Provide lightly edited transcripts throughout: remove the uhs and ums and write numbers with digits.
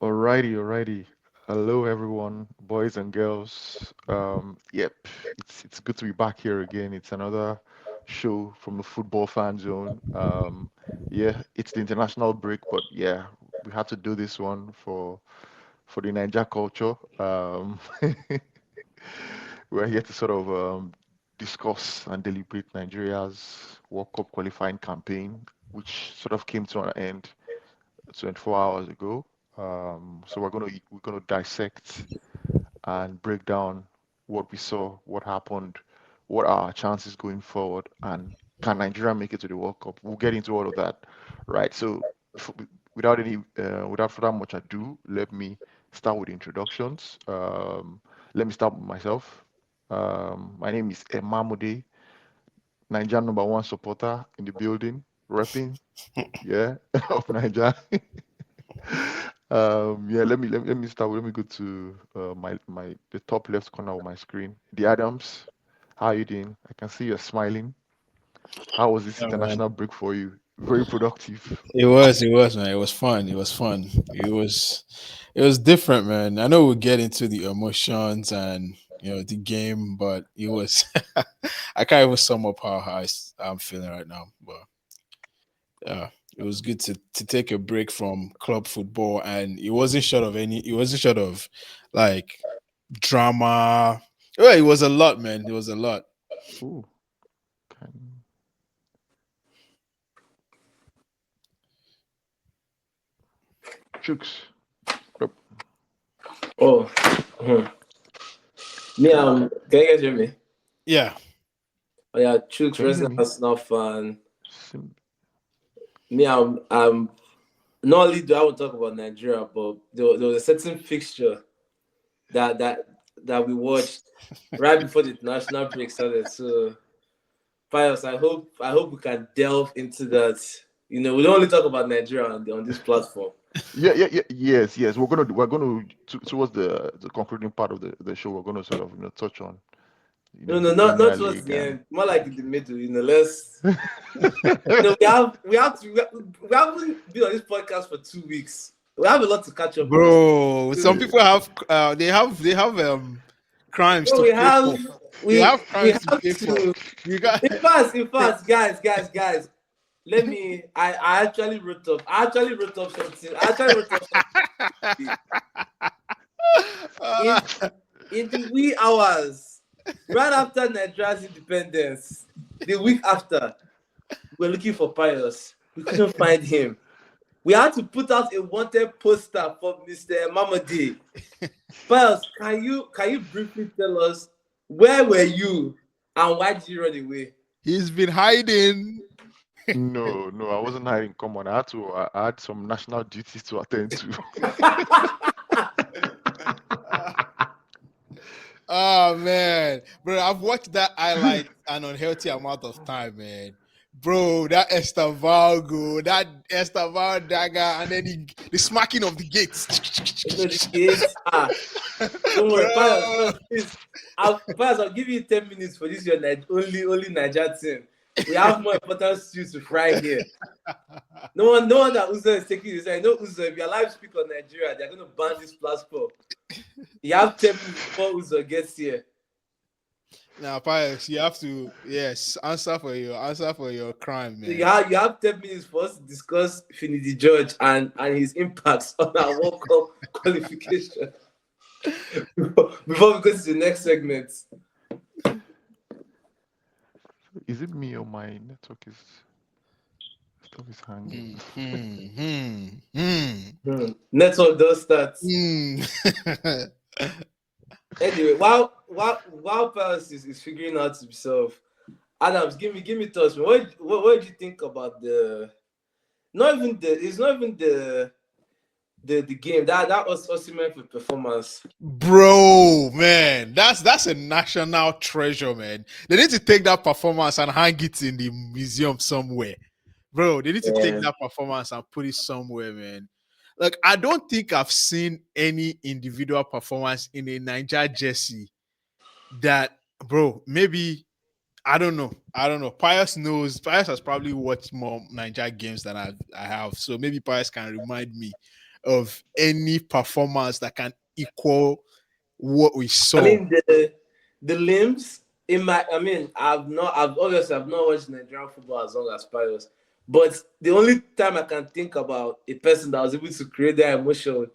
Alrighty. Hello, everyone, boys and girls. Yep, it's good to be back here again. It's another show from the football fan zone. Yeah, it's the international break, but yeah, we had to do this one for the Niger culture. We're here to sort of discuss and deliberate Nigeria's World Cup qualifying campaign, which sort of came to an end 24 hours ago. So we're gonna dissect and break down what we saw, what happened, what are our chances going forward, and can Nigeria make it to the World Cup? We'll get into all of that, right? So f- without further much ado, let me start with introductions. Let me start with myself. My name is Emamode, Nigeria number one supporter in the building, repping, yeah, of Nigeria. Yeah, let me start. Let me go to my the top left corner of my screen. The Adams, how are you doing? I can see you're smiling. How was this Yeah, man. international break for you? Very productive. It was, man. It was fun. It was different, man. I know we'll get into the emotions and the game, but it was. I can't even sum up how I'm feeling right now, but yeah, it was good to take a break from club football, and it wasn't short of any. It wasn't short of like drama. Yeah, it was a lot, man. It was a lot. Ooh, can, Chooks. Yep. Oh, me, can you guys hear me? Yeah. Oh, yeah, Chooks, Can you hear Resident me? Arsenal fan. Sim- Me, I'm not only do I want to talk about Nigeria, but there was a certain fixture that that that we watched right before the international break started. So, Pius, I hope we can delve into that. We don't only talk about Nigeria on this platform. yes. We're gonna towards the concluding part of the show. We're gonna sort of touch on No, no, the not Premier towards League the and end. More like in the middle. Let's. We haven't been on this podcast for 2 weeks. We have a lot to catch up on. Bro, some So, people have they have crimes so to we pay have for. They we have we crimes to have pay for. to. You got In fast, guys. Let me. I actually wrote up. I actually wrote up something. I actually wrote up something in in the wee hours right after Nigeria's independence. The week after, we were looking for Pius. We couldn't find him. We had to put out a wanted poster for Mr. Mamadi. Pius, can you briefly tell us where were you and why did you run away? he's been hiding. no, I wasn't hiding. Come on, I had some national duties to attend to. Oh man, bro, I've watched that highlight an unhealthy amount of time, man. Bro, that Estavalgo, that Estaval dagger, and then the smacking of the The gates. gate. Don't worry, Pius. Bro, Please, I'll give you 10 minutes for this. Your only Niger team. We have more important stews to fry here. No one that Uzo is taking this. I know Uzo. If you're allowed to speak on Nigeria, they're going to ban this platform. You have 10 minutes before Uzo gets here. now, Pius, you have to answer for your crime, So you man. have you have 10 minutes for us to discuss Finidi George and his impacts on our World Cup qualification before we go to the next segment. Is it me or my network is stuff is hanging? Hmm, hmm, hmm, hmm, Network does start. hmm. Anyway, while Palace is figuring out himself, Adams, give me thoughts, man. What did you think about the not even the it's not even the game that was Osimhen for performance. Bro, man, that's a national treasure, man. They need to take that performance and hang it in the museum somewhere. Bro, they need to take Yeah. that performance and put it somewhere, man. Like, I don't think I've seen any individual performance in a Niger jersey that, bro, maybe I don't know. I don't know. Pius knows. Pius has probably watched more Niger games than I have. So maybe Pius can remind me of any performance that can equal what we I saw. mean the limbs in my. I mean, I've not watched Nigerian football as long as Pius, but the only time I can think about a person that was able to create that emotion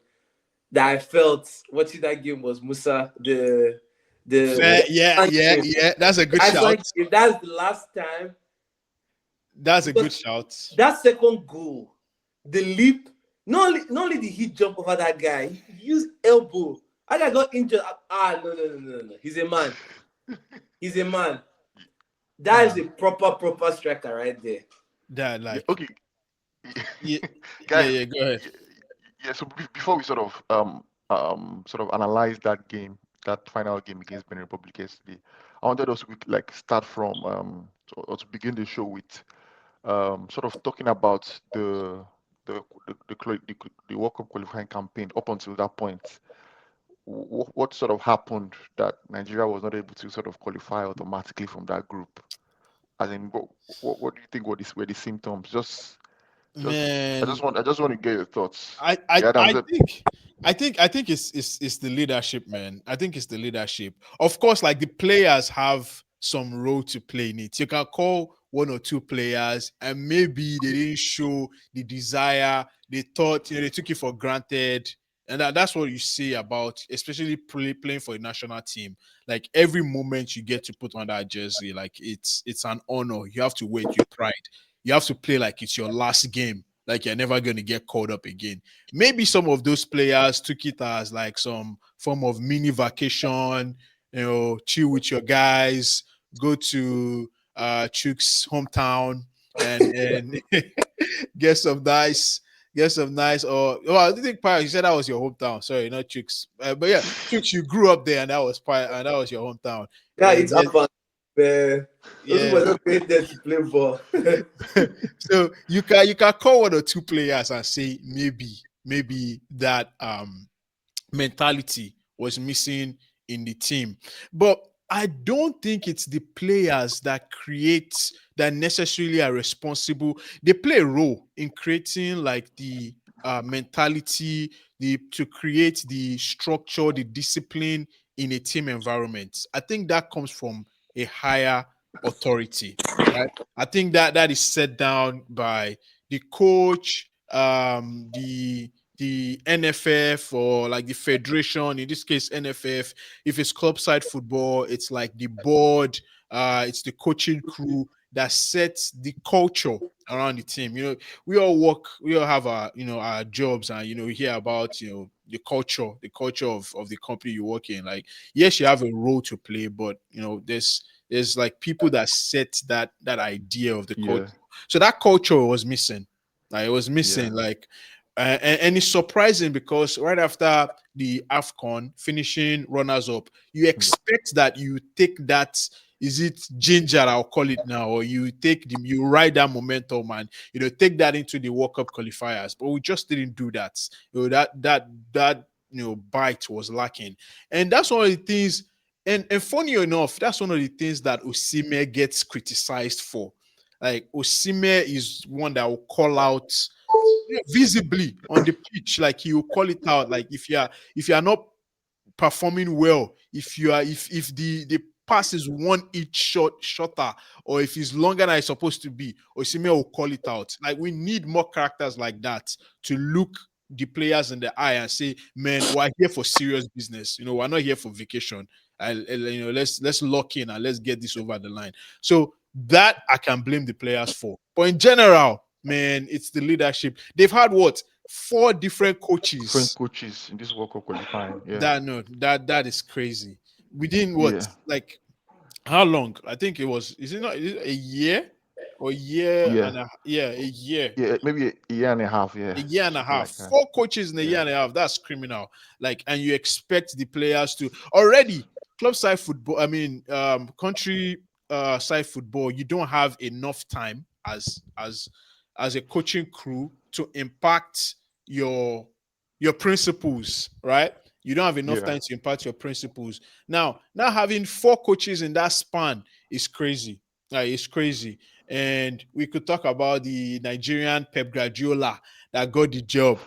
that I felt watching that game was Musa, Fair, the yeah, Iceland yeah, game. yeah. That's a good The shout. Iceland game. That's the last time That's a good because shout. that second goal, the leap. Not only did he jump over that guy, he used elbow. That guy got injured. No. He's a man. He's a man. That is Nah, a proper striker right there. that Yeah, like, okay. yeah, yeah, Guys, yeah. Go ahead. yeah, so before we sort of analyze that game, that final game against Benin Republic yesterday, I wanted us to like start from or to begin the show with sort of talking about the World Cup qualifying campaign up until that point. What sort of happened that Nigeria was not able to sort of qualify automatically from that group? As in, what do you think were the symptoms? Just Man, I just want to get your thoughts. I, I, Yeah, I Adams. think, I think it's the leadership, man. I think it's the leadership. Of course, like the players have some role to play in it. You can call one or two players, and maybe they didn't show the desire. They thought, they took it for granted, and that's what you see about, especially playing for a national team. Like every moment you get to put on that jersey, like it's an honor. You have to wear it with pride. You have to play like it's your last game, like you're never going to get called up again. Maybe some of those players took it as like some form of mini vacation, chill with your guys, go to Chuk's hometown and get some nice or well, I didn't think Pirates. You said that was your hometown. Sorry, not Chooks. But yeah, Chooks, you grew up there, and that was and that was your hometown. Yeah, And it's up and those yeah, were not paid there to play ball. so you can call one or two players and say maybe that mentality was missing in the team. But I don't think it's the players that necessarily are responsible. They play a role in creating like the mentality, the to create the structure, the discipline in a team environment. I think that comes from a higher authority, right? I think that is set down by the coach, the NFF or like the federation, in this case NFF. If it's club side football, it's like the board, it's the coaching crew that sets the culture around the team. We all work, we all have our jobs, and we hear about the culture of the company you work in. Like, yes, you have a role to play, but there's like people that set that idea of the culture. Yeah, So that culture was missing. Like, it was yeah, missing. Like, and it's surprising because right after the AFCON finishing runners up, you yeah, expect that you take that, is it ginger, I'll call it now, or you ride that momentum and take that into the World Cup qualifiers. But we just didn't do that. That bite was lacking. And that's one of the things, and funny enough, that's one of the things that Osimhen gets criticized for. Like, Osimhen is one that will call out visibly on the pitch, like he will call it out. Like, if you are not performing well, if the pass is one inch shorter, or if it's longer than it's supposed to be, Osimhen will call it out. Like, we need more characters like that to look the players in the eye and say, man, we're here for serious business. We're not here for vacation. Let's lock in and let's get this over the line. So that I can blame the players for. But in general, man, it's the leadership. They've had what, four different different coaches. coaches in this World Cup qualifying. Yeah, That no, that is crazy. Within what, yeah, like, how long? I think it was. Is it a year or year yeah, and a yeah, a year, yeah. Maybe a year and a half. Yeah, a year and a something half. like that. Four coaches in a year Yeah, and a half. That's criminal. Like, and you expect the players to already club side football. I mean, country side football. You don't have enough time as a coaching crew to impact your your principles, right? You don't have enough yeah, time to impact your principles. Now having four coaches in that span is crazy. It's crazy. and we could talk about the Nigerian Pep Guardiola that got the job,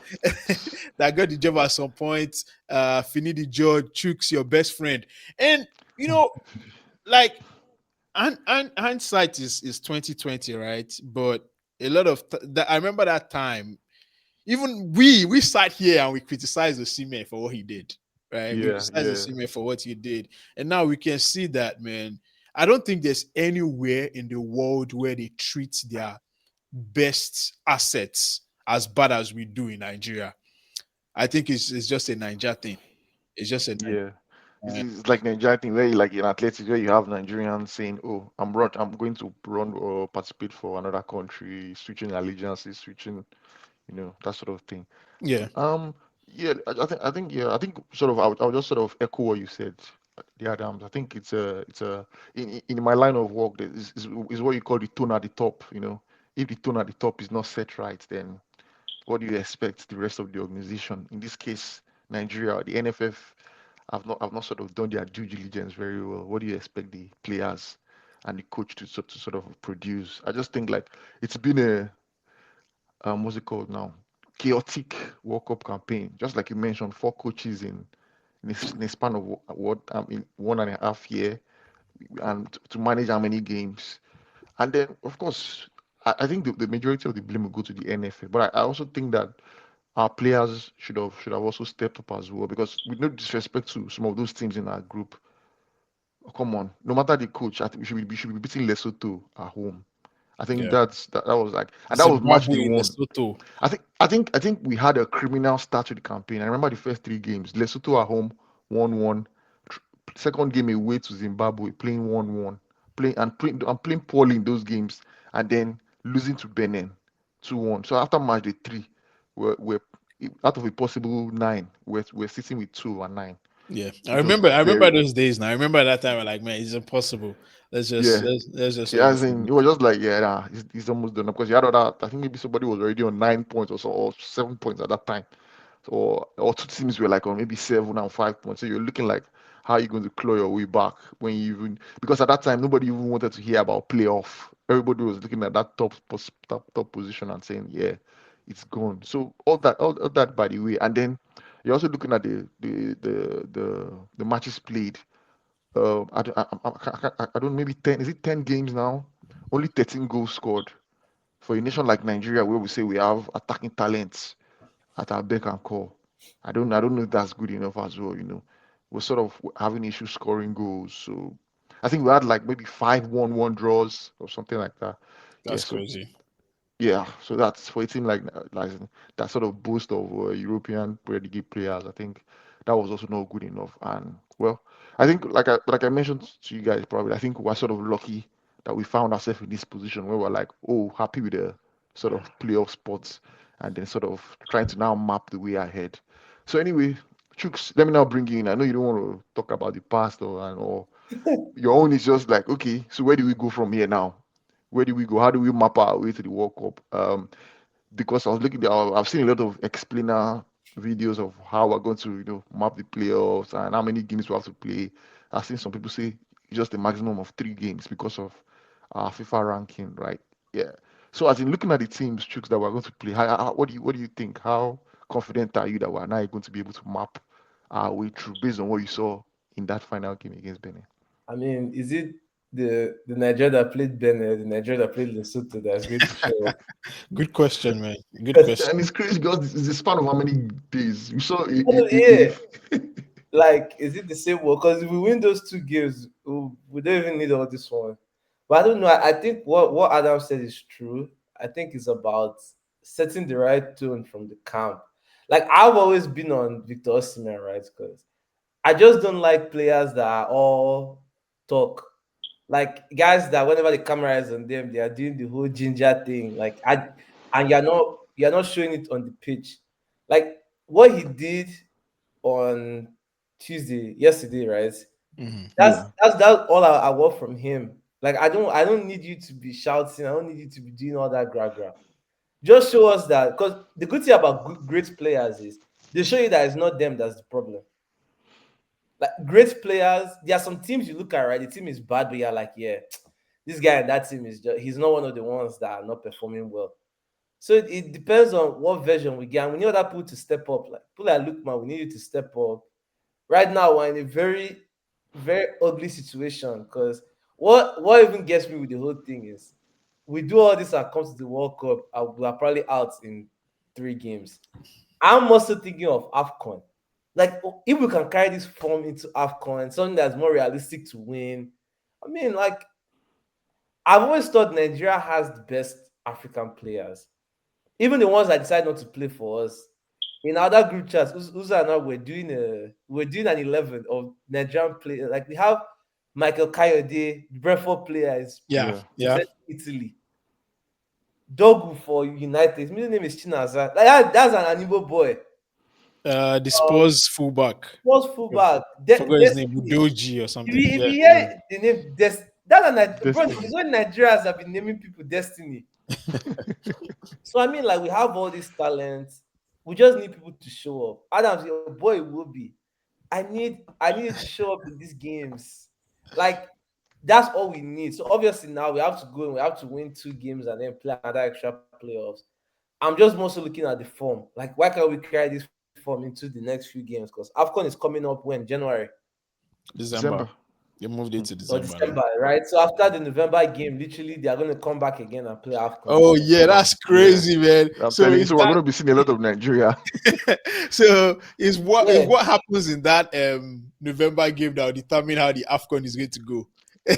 that got the job at some point. Finidi George, Chooks, your best friend, and you know, like, and hindsight is 2020, right? But a lot of I remember that time. Even we sat here and we criticized Osimhen for what he did, right? We Yeah, criticized yeah, Osimhen for what he did, and now we can see that, man. I don't think there's anywhere in the world where they treat their best assets as bad as we do in Nigeria. I think it's just a Niger thing. It's just a yeah. It's, Niger. it's like Nigeria thing where you like in athletics where you have Nigerians saying, "Oh, I'm going to run or participate for another country, switching allegiances, switching, that sort of thing." Yeah, Um, yeah, I think sort of I'll just sort of echo what you said, the Adams. I think it's a in my line of work that is what you call the tone at the top. If the tone at the top is not set right, then what do you expect the rest of the organization? In this case, Nigeria, the NFF have not sort of done their due diligence very well. What do you expect the players and the coach to sort of produce? I just think like it's been a what's it called now? Chaotic World Cup campaign. Just like you mentioned, four coaches in a span of what in 1.5 year, and to manage how many games. And then of course, I think the majority of the blame will go to the NFA. But I also think that our players should have also stepped up as well, because with no disrespect to some of those teams in our group, come on, no matter the coach, I think we should be beating Lesotho at home. I think yeah. that was like, and that was match day Zimbabwe, one. Lesotho. I think we had a criminal start to the campaign. I remember the first three games. Lesotho at home, 1-1. Second game away to Zimbabwe, playing 1-1. Playing poorly in those games, and then losing to Benin, 2-1. So after match day three, we're out of a possible nine, we're sitting with 2 and 9, Yeah, I which was remember. I remember very, those days. Now I remember that time. I'm like, man, it's impossible. yeah. Let's just Yeah, hold as this in, thing. it was just like, yeah, nah, he's almost done. Because you had other, I think maybe somebody was already on 9 points or so, or 7 points at that time. So, or two teams were like on maybe 7 and 5 points. So you're looking like, how are you going to claw your way back when you even, because at that time nobody even wanted to hear about playoff. Everybody was looking at that top position and saying, yeah, it's gone. So all that by the way, and then you're also looking at the matches played. I don't, maybe 10, is it 10 games now? Only 13 goals scored for a nation like Nigeria, where we say we have attacking talents at our beck and call. I don't know if that's good enough as well. We're sort of having issues scoring goals. So I think we had like maybe 5-1-1 draws or something like that. Yeah, That's so crazy. yeah, so that's for a team like that sort of boost of European Premier League players. I think that was also not good enough. And well, I think like I mentioned to you guys probably, I think we're sort of lucky that we found ourselves in this position where we're like, oh, happy with the sort of playoff spots, and then sort of trying to now map the way ahead. So anyway, Chooks, let me now bring you in. I know you don't want to talk about the past or your own is just like, okay, so where do we go from here now? Where do we go? How do we map our way to the World Cup? Because I was looking, I've seen a lot of explainer videos of how we're going to, map the playoffs and how many games we have to play. I've seen some people say just a maximum of 3 games because of our FIFA ranking, right? Yeah. So as in looking at the teams, Chooks, that we're going to play, what do you think? How confident are you that we're now going to be able to map our way through based on what you saw in that final game against Benin? I mean, is it the Nigeria that played Benin, the Nigeria that played Lesotho that's going to show up? Good question, man. Good question. And it's crazy because it's a span of how many days? We saw Yeah, like, is it the same one? Because if we win those two games, we don't even need all this one. But I don't know. I think what Adam said is true. I think it's about setting the right tone from the camp. Like, I've always been on Victor Osimhen, right? Because I just don't like players that are all talk. Like, guys that whenever the camera is on them, they are doing the whole ginger thing. And you're not showing it on the pitch. Like what he did on yesterday, right? Mhm. That's yeah. that's that's all I want from him. Like, I don't need you to be shouting. I don't need you to be doing all that gra. Just show us that, because the good thing about great players is they show you that it's not them that's the problem. Like, great players, there are some teams you look at, right? The team is bad, but you're like, yeah, this guy in that team is just, he's not one of the ones that are not performing well. So it depends on what version we get. And we need other people to step up. Like people like Lookman, we need you to step up. Right now, we're in a very, very ugly situation because what even gets me with the whole thing is we do all this and come to the World Cup, and we are probably out in 3 games. I'm also thinking of AFCON. Like, if we can carry this form into AFCON, something that's more realistic to win. I mean, like, I've always thought Nigeria has the best African players. Even the ones that decide not to play for us. In other group chats, Uza and I we're doing an 11 of Nigerian players. Like we have Michael Kayode, the Brentford player is Yeah, Yeah. yeah. Italy. Dogu for United. His middle name is Chinaza. Like that's an Anibo boy. The Spurs fullback. What's fullback? Forgot his name, Destiny. Udoji or If something. you, if Yeah. you hear the name that's bro, Destiny. it's when Nigerians have been naming people Destiny. So I mean, like we have all these talents. We just need people to show up. Adams, your boy will be. I need you to show up in these games. Like that's all we need. So obviously now we have to go and we have to win 2 games and then play another extra playoffs. I'm just mostly looking at the form. Like, why can't we carry this form into the next few games? Because AFCON is coming up when January December. December. They moved it Hmm. to or December now. December, right? So after the November game, literally they are going to come back again and play AFCON. Oh yeah, Wow. that's crazy, man. I'm So telling you, is so we're that going to be seeing a lot of Nigeria. so is Yeah. what happens in that November game that will determine how the AFCON is going to go.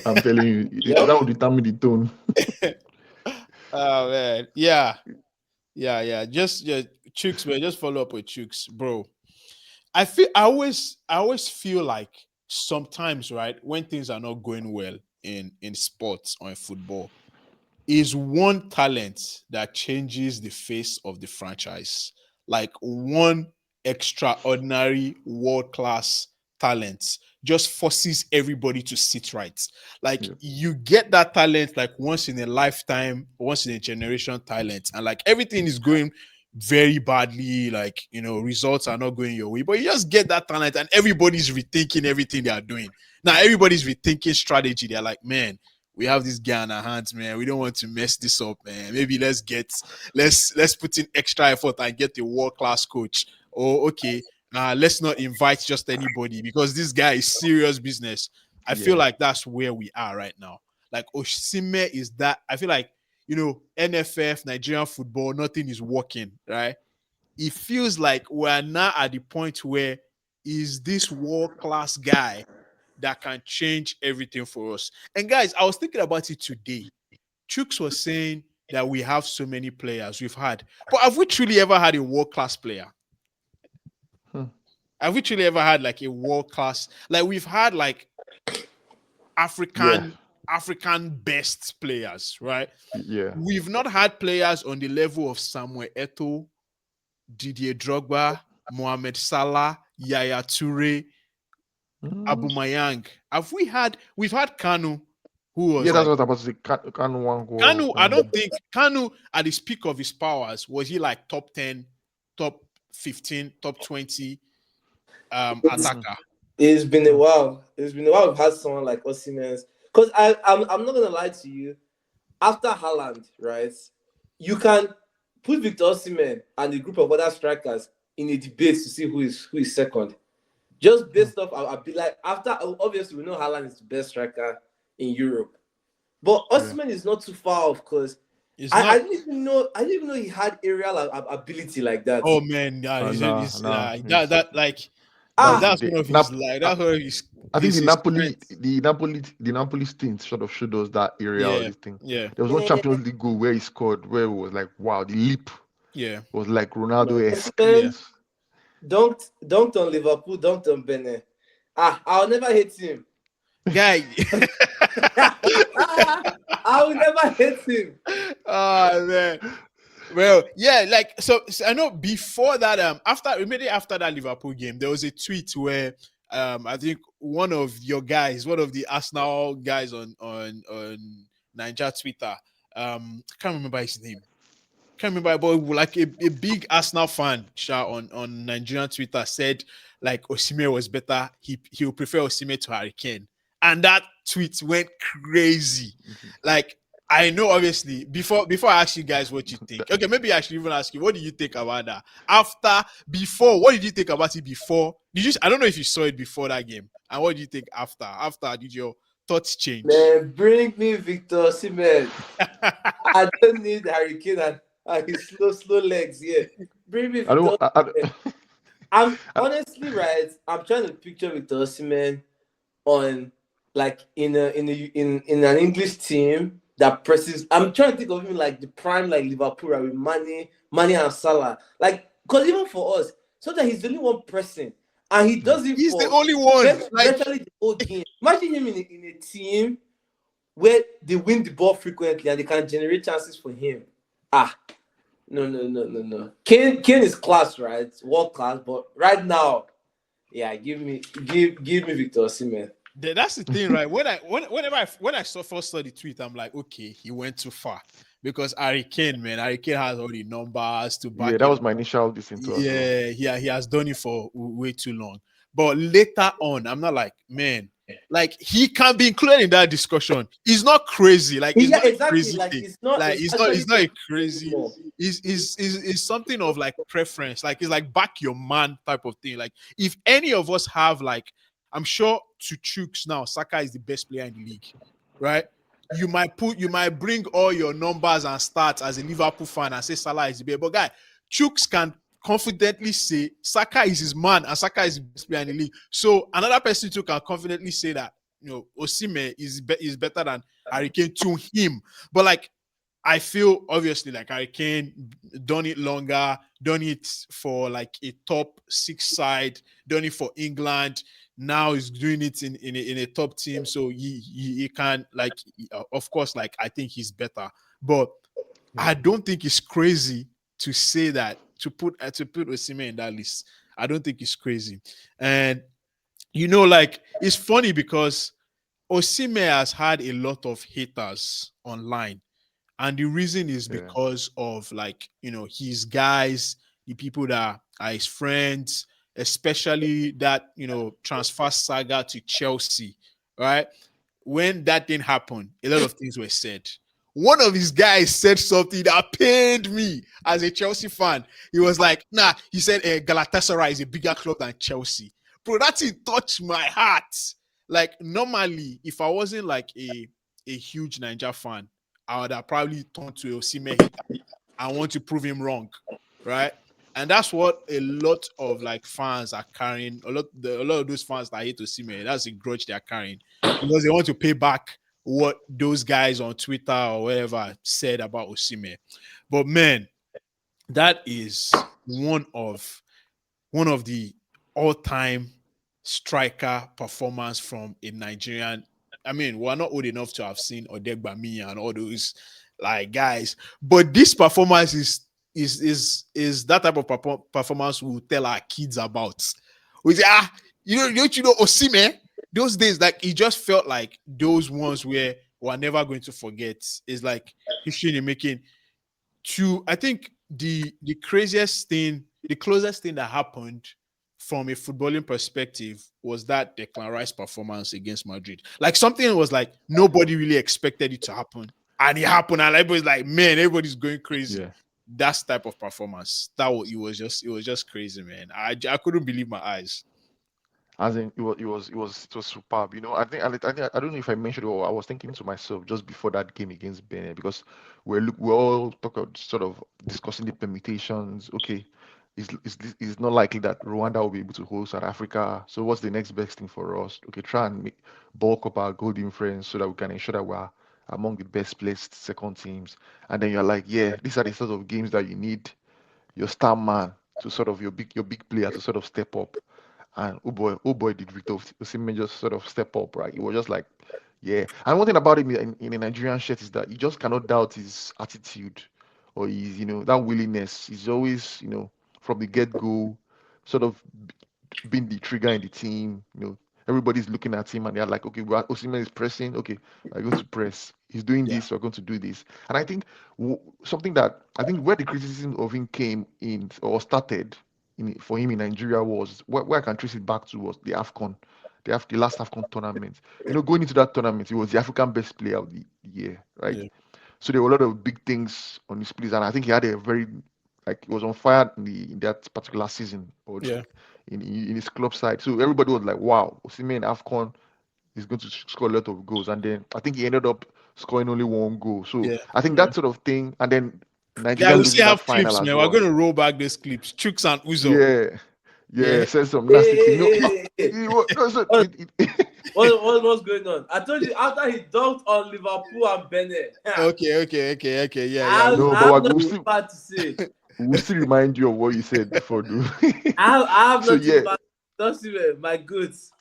I'm telling you, Yep. that will determine the tone. Oh man, yeah. Just Chooks, man. Just follow up with Chooks, bro. I always feel like sometimes, right, when things are not going well in sports or in football, is one talent that changes the face of the franchise. Like one extraordinary world class talent just forces everybody to sit right. Like Yeah. you get that talent like once in a lifetime, once in a generation talent, and like everything is going very badly, like results are not going your way, but you just get that talent and everybody's rethinking everything they are doing. Now everybody's rethinking strategy. They're like, man, we have this guy on our hands, man. We don't want to mess this up, man. Maybe let's put in extra effort and get a world class coach. Or okay, let's not invite just anybody because this guy is serious business. I feel Yeah. like that's where we are right now. Like Osimhen is that. I feel like NFF, Nigerian football, nothing is working, right? It feels like we're now at the point where is this world class guy that can change everything for us. And guys, I was thinking about it today. Chooks was saying that we have so many players we've had, but have we truly ever had a world class player? Hmm. Have we truly ever had like a world class? Like we've had like Yeah. African best players, right? Yeah. We've not had players on the level of Samuel Eto'o, Didier Drogba, Mohamed Salah, Yaya Toure, Mm. Abumayang. We've had Kanu, who was Yeah, that's like what I was about to say. Can Kanu. I don't one think Kanu at the peak of his powers was he like top 10, top 15, top 20 It's go. attacker. it's been a while. It's been a while we've had someone like Osimhen. Because I'm not gonna lie to you. After Haaland, right? You can put Victor Osimhen and a group of other strikers in a debate to see who is second. Just Hmm. based off, I'll be like, after obviously we know Haaland is the best striker in Europe, but Yeah. Osimhen is not too far off because It's I not. didn't even know he had aerial ability like that. Oh man, yeah, Nah, nah. that like That's Ah, that's one of his like I, that's one of his I think his, the his Napoli, strengths. the Napoli stint sort of showed us that area of Yeah, this thing. yeah, There was one yeah, Champions League goal where he scored, where it was like, wow, the leap yeah, was like no. Ronaldo-esque. yeah. Osimhen dunked on Liverpool, dunked on Benin. Ah, I'll never hate him. Guy. I will never hate him. Oh man. Well, yeah, like so I know before that, immediately after that Liverpool game, there was a tweet where I think one of your guys, one of the Arsenal guys on Niger Twitter, I can't remember his name. Can't remember, but like a big Arsenal fan on Nigerian Twitter said like Osimhen was better. He would prefer Osimhen to Harry Kane. and that tweet went crazy. Mhm. Like, I know, obviously, before I ask you guys what you think. That- Okay, maybe I should even ask you, what do you think about that? Before, what did you think about it before? I don't know if you saw it before that game, and what do you think after? After, did your thoughts change? Man, bring me Victor Osimhen. I don't need Hurricane and his slow legs here. Bring me I Victor don't. Osimhen. I'm I don't- honestly right. I'm trying to picture Victor Osimhen on like in an English team that presses. I'm trying to think of him like the prime like Liverpool right, with Mane and Salah. Like, because even for us, sometimes he's the only one pressing, and he Hmm. does it He's the for only one. Like, virtually the whole game. Imagine him in a team where they win the ball frequently and they can generate chances for him. Ah, no. Kane is class, right? World class, but right now, yeah, give me Victor Osimhen. that's the thing, right? When I first saw the tweet, I'm like, okay, he went too far because Harry Kane, man, Harry Kane has all the numbers to Yeah, back that it was up. my initial disinto as well. Yeah, he has done it for way too long. But later on, I'm not like, man, like he can be included in that discussion. He's not crazy. Like, it's Yeah, not a exactly. crazy Like thing. it's not. Like, It's actually it's not a not crazy. anymore. Is something of like preference. Like, it's like back your man type of thing. Like, if any of us have like, I'm sure to Chooks now, Saka is the best player in the league, right? You might bring all your numbers and stats as a Liverpool fan and say Salah is the best. But guy, Chooks can confidently say Saka is his man and Saka is the best player in the league. So another person too can confidently say that, Osimhen is better than Harry Kane to him. But like, I feel obviously like Harry Kane done it longer, done it for like a top six side, done it for England. Now he's doing it in a top team, so he can like, of course, like I think he's better, but Yeah. I don't think it's crazy to say that, to put Osimhen in that list. I don't think it's crazy, and like, it's funny because Osimhen has had a lot of haters online, and the reason is Yeah. because of like, his guys, the people that are his friends, especially that, transfer saga to Chelsea, right? When that didn't happen, a lot of things were said. One of his guys said something that pained me as a Chelsea fan. He was like, nah, he said Galatasaray is a bigger club than Chelsea. Bro, that thing touched my heart. Like, normally, if I wasn't like a huge Niger fan, I would have probably turned to Osimhen hater. I want to prove him wrong, right? And that's what a lot of like fans are carrying. A lot of those fans that hate Osimhen, that's a grudge they're carrying because they want to pay back what those guys on Twitter or whatever said about Osimhen. But man, that is one of the all-time striker performance from a Nigerian. I mean, we're not old enough to have seen Odegbami and all those like guys, but this performance is that type of performance we'll tell our kids about. We say, don't you know Osimhen? Those days, like, it just felt like those ones where we're never going to forget. Is like history in the making. I think the closest thing that happened from a footballing perspective was that Declan Rice performance against Madrid. Like, something was like nobody really expected it to happen, and it happened, and everybody's like, man, everybody's going crazy. Yeah. That's type of performance. It was just crazy, man. I couldn't believe my eyes. As in, it was superb. I don't know if I mentioned it, or I was thinking to myself just before that game against Benin, because we're all sort of discussing the permutations. Okay, it's not likely that Rwanda will be able to hold South Africa. So what's the next best thing for us? Okay, try and bulk up our goal difference so that we can ensure that we're among the best placed second teams. And then you're like, yeah, these are the sort of games that you need your star man to sort of your big player to sort of step up. And oh boy, did Victor Osimhen just sort of step up, right? It was just like, yeah. And one thing about him in a Nigerian shirt is that you just cannot doubt his attitude or his, that willingness. He's always, from the get go, sort of being the trigger in the team. Everybody's looking at him and they're like, okay, well, Osimhen is pressing. Okay, we're going to press. He's doing Yeah. this. We're going to do this. And I think something that I think where the criticism of him came in or started for him in Nigeria was where I can trace it back to was the AFCON the last AFCON tournament. Going into that tournament, he was the African best player of the year, right? Yeah. So there were a lot of big things on his plate, and I think he had a very he was on fire in that particular season or Yeah. in his club side. So everybody was like, "Wow, Osimhen AFCON is going to score a lot of goals." And then I think he ended up scoring only one goal. So Yeah. I think that sort of thing, and then Yeah, Nigeria we still losing that have final clips, as man. We're well. going to roll back those clips. Chooks and Uzo. Yeah, yeah, Yeah. said some Hey, nasty thing. hey, No, hey, hey, hey. no, so What, what's going on? I told you after he dunked on Liverpool and Bennett. Okay. Yeah, I yeah. have, no, I but have we'll nothing still bad to say. we'll still remind you of what you said before, dude. I have So nothing yeah, bad. Don't see me, my goods.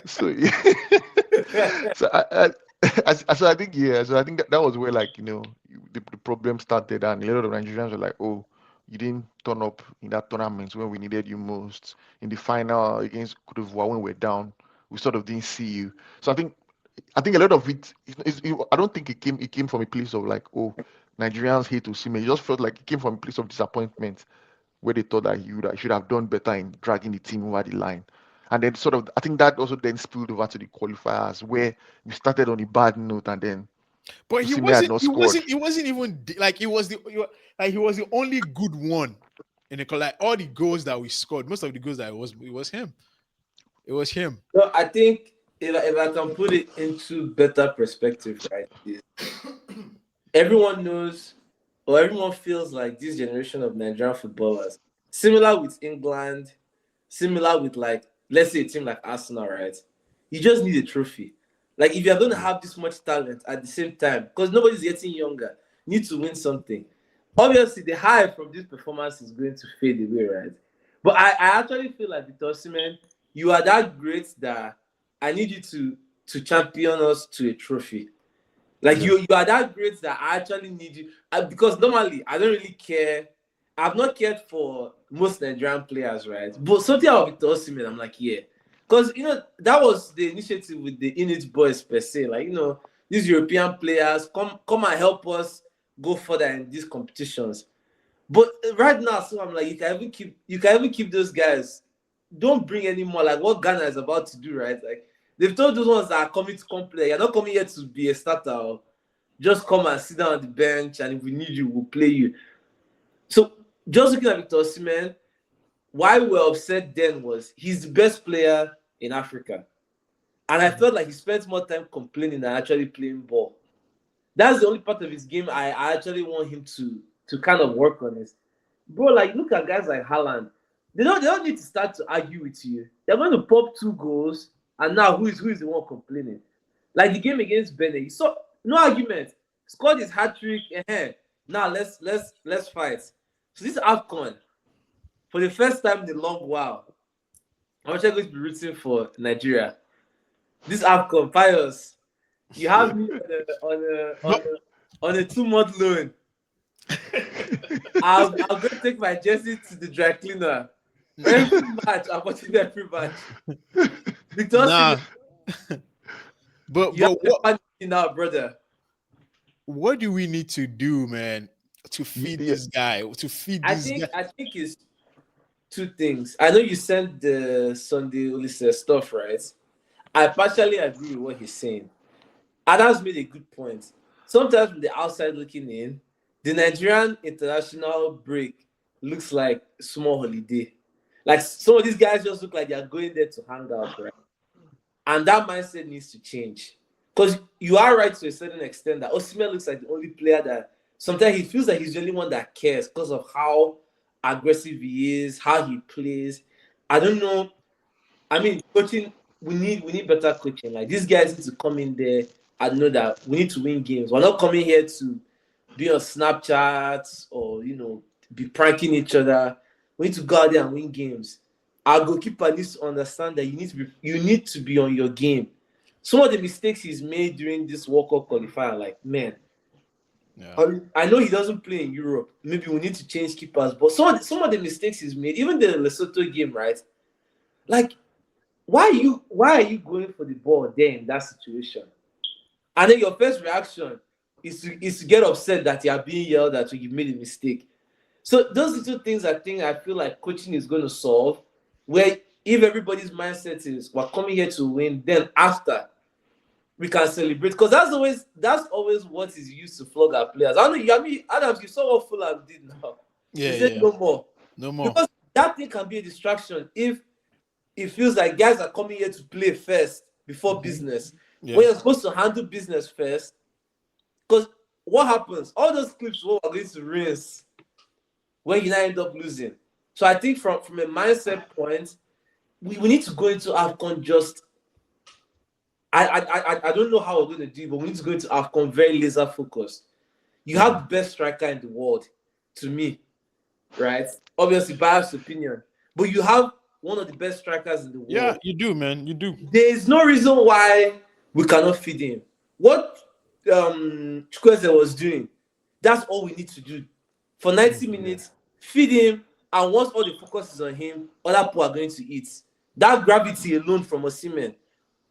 so yeah. So I think yeah. So I think that was where the problem started, and a lot of Nigerians were like, "Oh, you didn't turn up in that tournament when we needed you most. In the final against Cote d'Ivoire when we're down, we sort of didn't see you." So I think a lot of I don't think it came from a place of like, oh, Nigerians hate Osimhen. It just felt like it came from a place of disappointment where they thought that should have done better in dragging the team over the line. And then sort of, I think that also then spilled over to the qualifiers where we started on a bad note, and then But he Osimhen had wasn't. not He scored. wasn't. He wasn't even like he was the only good one in the like all the goals that we scored. Most of the goals that it was him. It was him. So I think if I can put it into better perspective, right, is everyone knows or everyone feels like this generation of Nigerian footballers, similar with England, similar with like let's say a team like Arsenal, right? You just need a trophy. Like if you're going to Yeah, have this much talent at the same time, because nobody's getting younger, you need to win something. Obviously, the high from this performance is going to fade away, right? But I actually feel like with Osimhen, you are that great that I need you to champion us to a trophy. Like yeah, you are that great that I actually need you. Because normally I don't really care. I've not cared for most Nigerian players, right? But something about Victor Osimhen, I'm like, yeah. Because that was the initiative with the Init boys per se. Like, these European players come and help us go further in these competitions. But right now, so I'm like, you can even keep those guys. Don't bring any more. Like what Ghana is about to do, right? Like they've told those ones that are coming to come play. You're not coming here to be a starter. Just come and sit down on the bench, and if we need you, we'll play you. So just looking at Victor Osimhen, why we were upset then was he's the best player in Africa, and I felt like he spent more time complaining than actually playing ball. That's the only part of his game I actually want him to kind of work on it. Bro, like look at guys like Haaland. They don't need to start to argue with you. They're going to pop 2 goals, and now who is the one complaining? Like the game against Benin, you saw no argument. Scored his hat trick. Now let's fight. So this AFCON, for the first time in a long while, I'm actually going to be rooting for Nigeria. This AFCON, Pius, you have me on a 2 month loan. I'm going to take my jersey to the dry cleaner. Every match, I'm watching every match. Victor Nah. Osimhen, But you have but the what fan now, brother. what do we need to do, man, to feed yeah, this guy? To feed I this think guy? I think it's two things. I know you sent the Sunday Ulysses stuff, right? I partially agree with what he's saying. Adam's made a good point. Sometimes from the outside looking in, the Nigerian international break looks like small holiday. Like some of these guys just look like they're going there to hang out, right? And that mindset needs to change. Because you are right to a certain extent that Osimhen looks like the only player that sometimes he feels like he's the only one that cares because of how aggressive he is, how he plays. I don't know. I mean, coaching, we need better coaching. Like these guys need to come in there and know that we need to win games. We're not coming here to be on Snapchat or be pranking each other. We need to go out there and win games. Our goalkeeper needs to understand that you need to be on your game. Some of the mistakes he's made during this World Cup qualifier, like man, Yeah. I know he doesn't play in Europe. Maybe we need to change keepers, but some of the mistakes he's made, even the Lesotho game, right? Like why are you going for the ball there in that situation? And then your first reaction is to get upset that you are being yelled at or you made a mistake. So those little things I feel like coaching is going to solve, where If everybody's mindset is we're coming here to win, then after we can celebrate, because that's always what is used to flog our players. I mean, Adams, you saw what Fulham did now. They Yeah, said yeah. no more, No more. because that thing can be a distraction if it feels like guys are coming here to play first before business. Yeah. When you're supposed to handle business first, because what happens? All those clips what we're going to rinse when United end up losing. So I think from a mindset point, we need to go into AFCON just. I don't know how we're going to do it, but we need to go into AFCON very laser focused. You have the best striker in the world, to me, right? Obviously, biased opinion, but you have one of the best strikers in the Yeah, world. you do, man. You do. There is no reason why we cannot feed him. What Chukwueze was doing, that's all we need to do. For 90 minutes, feed him, and once all the focus is on him, other people are going to eat. That gravity alone from Osimhen.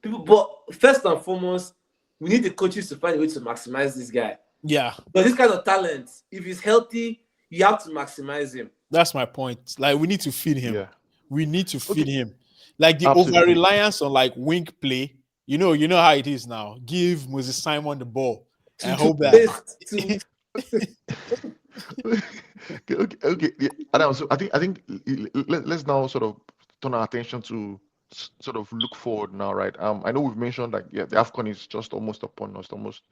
But first and foremost, we need the coaches to find a way to maximize this guy. Yeah, But this kind of talent, if he's healthy, you have to maximize him. that's my point. Like, we need to feed him. Yeah. We need to feed him. Like the Absolutely. over reliance on like wing play. You know how it is now. Give Moses Simon the ball and hope that. Okay. Yeah. And so I think let's now sort of turn our attention to sort of look forward now, right? I know we've mentioned like the AFCON is just almost upon us, almost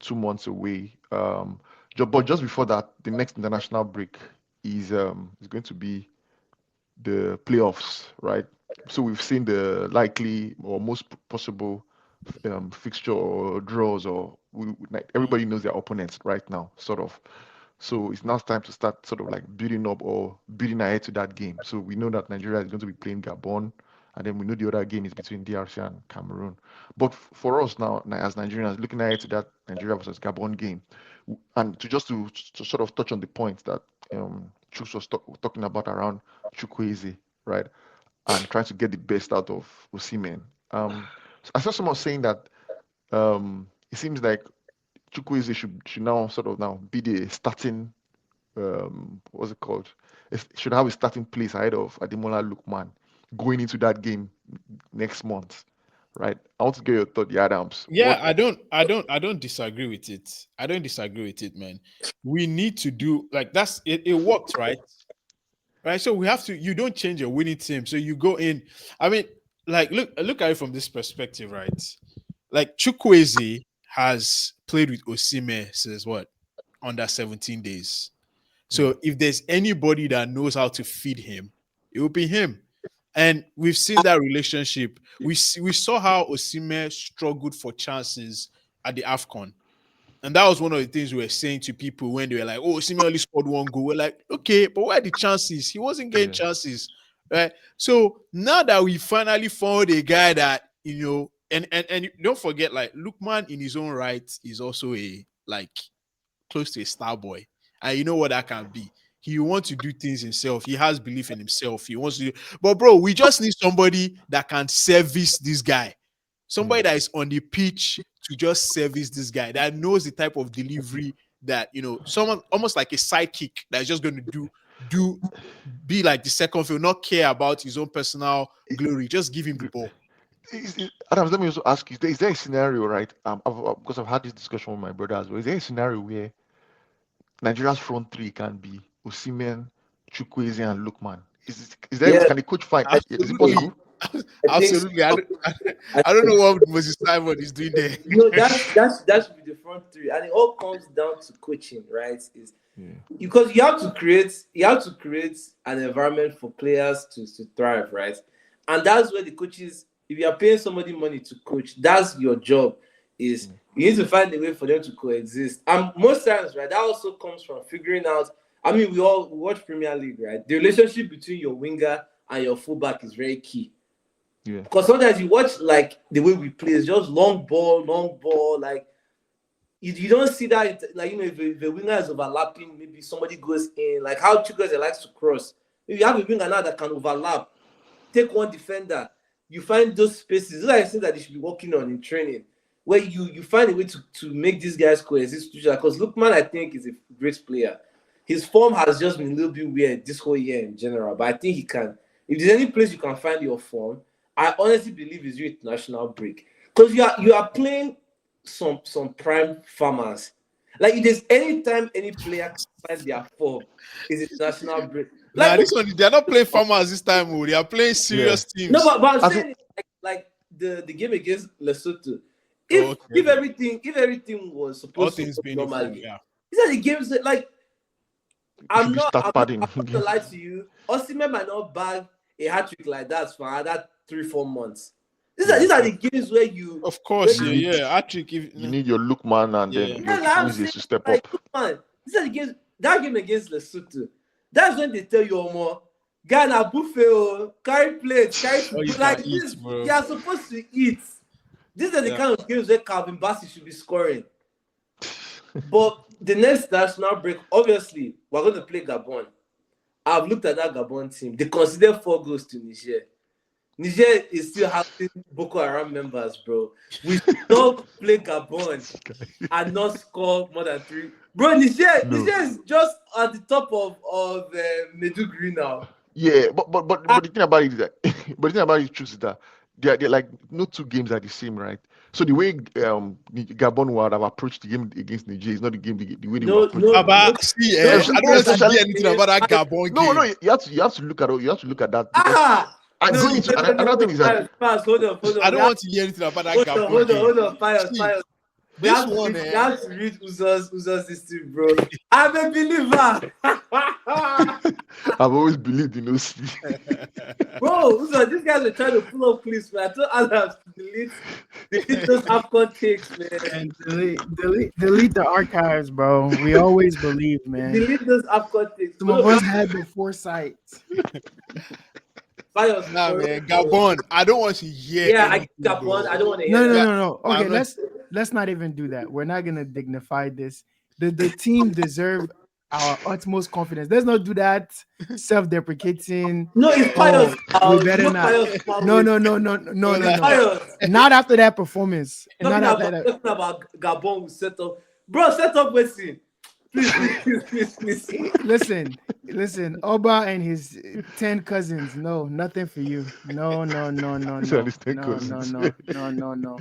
2 months away. But just before that, the next international break is going to be the playoffs, right? So we've seen the likely or most possible fixture or draws, or like everybody knows their opponents right now, sort of. So it's now time to start sort of like building up or building ahead to that game. So we know that Nigeria is going to be playing Gabon, and then we know the other game is between DRC and Cameroon. But for us now, as Nigerians, looking ahead to that Nigeria versus Gabon game, and to sort of touch on the point that Chus was talking about around Chukwueze, right, and trying to get the best out of Osimhen. I saw someone saying that it seems like Chukwueze should now sort of now be the starting what's it called? It should have a starting place ahead of Ademola Lookman going into that game next month, right? I want to get your thought, the Adams. Yeah, I don't disagree with it. I don't disagree with it, man. We need to do like that's it. It worked, right? Right. So we have to. You don't change a winning team. So you go in. I mean, like look at it from this perspective, right? Like Chukwueze has played with Osimhen since what under 17 days. So if there's anybody that knows how to feed him, it will be him. And we've seen that relationship. We saw how Osimhen struggled for chances at the AFCON. And that was one of the things we were saying to people when they were like, oh, Osimhen only scored one goal. We're like, okay, but where are the chances? He wasn't getting chances. Right. So now that we finally found a guy that, and don't forget, like Lookman in his own right is also a like close to a star boy. And you know what that can be. He wants to do things himself. He has belief in himself. He wants to but bro, we just need somebody that can service this guy. Somebody that is on the pitch to just service this guy, that knows the type of delivery that, someone almost like a sidekick that's just going to be like the second field, not care about his own personal glory. Just give him the ball. Adams, let me also ask you: is there a scenario, right? Because I've had this discussion with my brother as well. Is there a scenario where Nigeria's front three can be Osimhen, Chukwueze, and Lookman? Is there? Yeah, Can the coach find? Is it Absolutely. possible? Absolutely. I don't know what Moses Simon is doing there. That should be the front three, and it all comes down to coaching, right? Because you have to create an environment for players to thrive, right? And that's where the coaches, if you are paying somebody money to coach, that's your job. Is you need to find a way for them to coexist. And most times, right, that also comes from figuring out. I mean, we watch Premier League, right? The relationship between your winger and your fullback is very key. Yeah. Because sometimes you watch like the way we play, it's just long ball, like you don't see that, like, if the winger is overlapping, maybe somebody goes in, like how Chukwueze likes to cross. If you have a winger now that can overlap, take one defender, you find those spaces. Those are things that they should be working on in training, where you find a way to make these guys coexist. Because Lookman, I think, is a great player. His form has just been a little bit weird this whole year in general, but I think if there's any place you can find your form, I honestly believe is your international break. Because you are playing some prime farmers. Like if there's any time any player can find their form, is international break. Nah, Like this one they are not playing farmers this time. Oh. They are playing Yeah. serious teams. no, but I'm I saying think like the game against Lesotho. Oh, If okay. everything was All supposed to things work being equal, normally, yeah. these are the games that like you should be start I'm padding. not gonna lie to you. Osimhen might not bag a hat trick like that for another 3-4 months. Yeah. These are the games where Of where course, You yeah, need yeah. Patrick, if you need your Lookman and yeah, then yeah, your like I'm Chukwueze saying, to step like up. look, man, these are the games. That game against Lesotho, that's when they tell you more. Ghana buffet, carry plates, carry all you food. can Like eat, this, bro. you are supposed to eat. These are the Yeah. kind of games where Calvin Bassey should be scoring. But the next national break, obviously, we're going to play Gabon. I've looked at that Gabon team. They consider 4 goals to Niger. Niger is still having Boko Haram members, bro. We should not play Gabon and not score more than 3. Bro, Niger No. is just at the top of Meduguri now. Yeah, but And the thing about it is that but the thing about it is that they're like no two games are the same, right? So the way Gabon would have approached the game against Nigeria is not the way they will no, approach no, the game. no, About see, no I two don't want games to are the Especially hear anything same. about that Gabon no, game. you have to look at that because Ah, and no, going no, into no, no, another no, thing is that Pius, hold on, hold I on. don't want to hear anything about that Gabon game. Hold on, See, Pius. this one, We have to read Uzo's history, bro. I'm a believer. I've always believed in those. Bro, Uzo, these guys are trying to pull up clips, man. I told Adams to delete those AFCON takes, man. And delete the archives, bro. We always believe, man. Delete those AFCON takes. Some of us had the foresight. Pius, nah, for real, man, bro. Gabon. I don't want to hear Yeah, I anything, get Gabon. bro. I don't want to hear No, no, that. no, no. Okay, I'm not. let's not even do that. We're not gonna dignify this. The team deserve our utmost confidence. Let's not do that self-deprecating. No, it's Oh, Pius. we better No not. Pius. No. It's Pius. Not after that performance. Not after that. Talking about Gabon, we set up. Bro, set up Wesley. Please. Listen. Oba and his 10 cousins. No, nothing for you. No. These are the 10 cousins. No. No,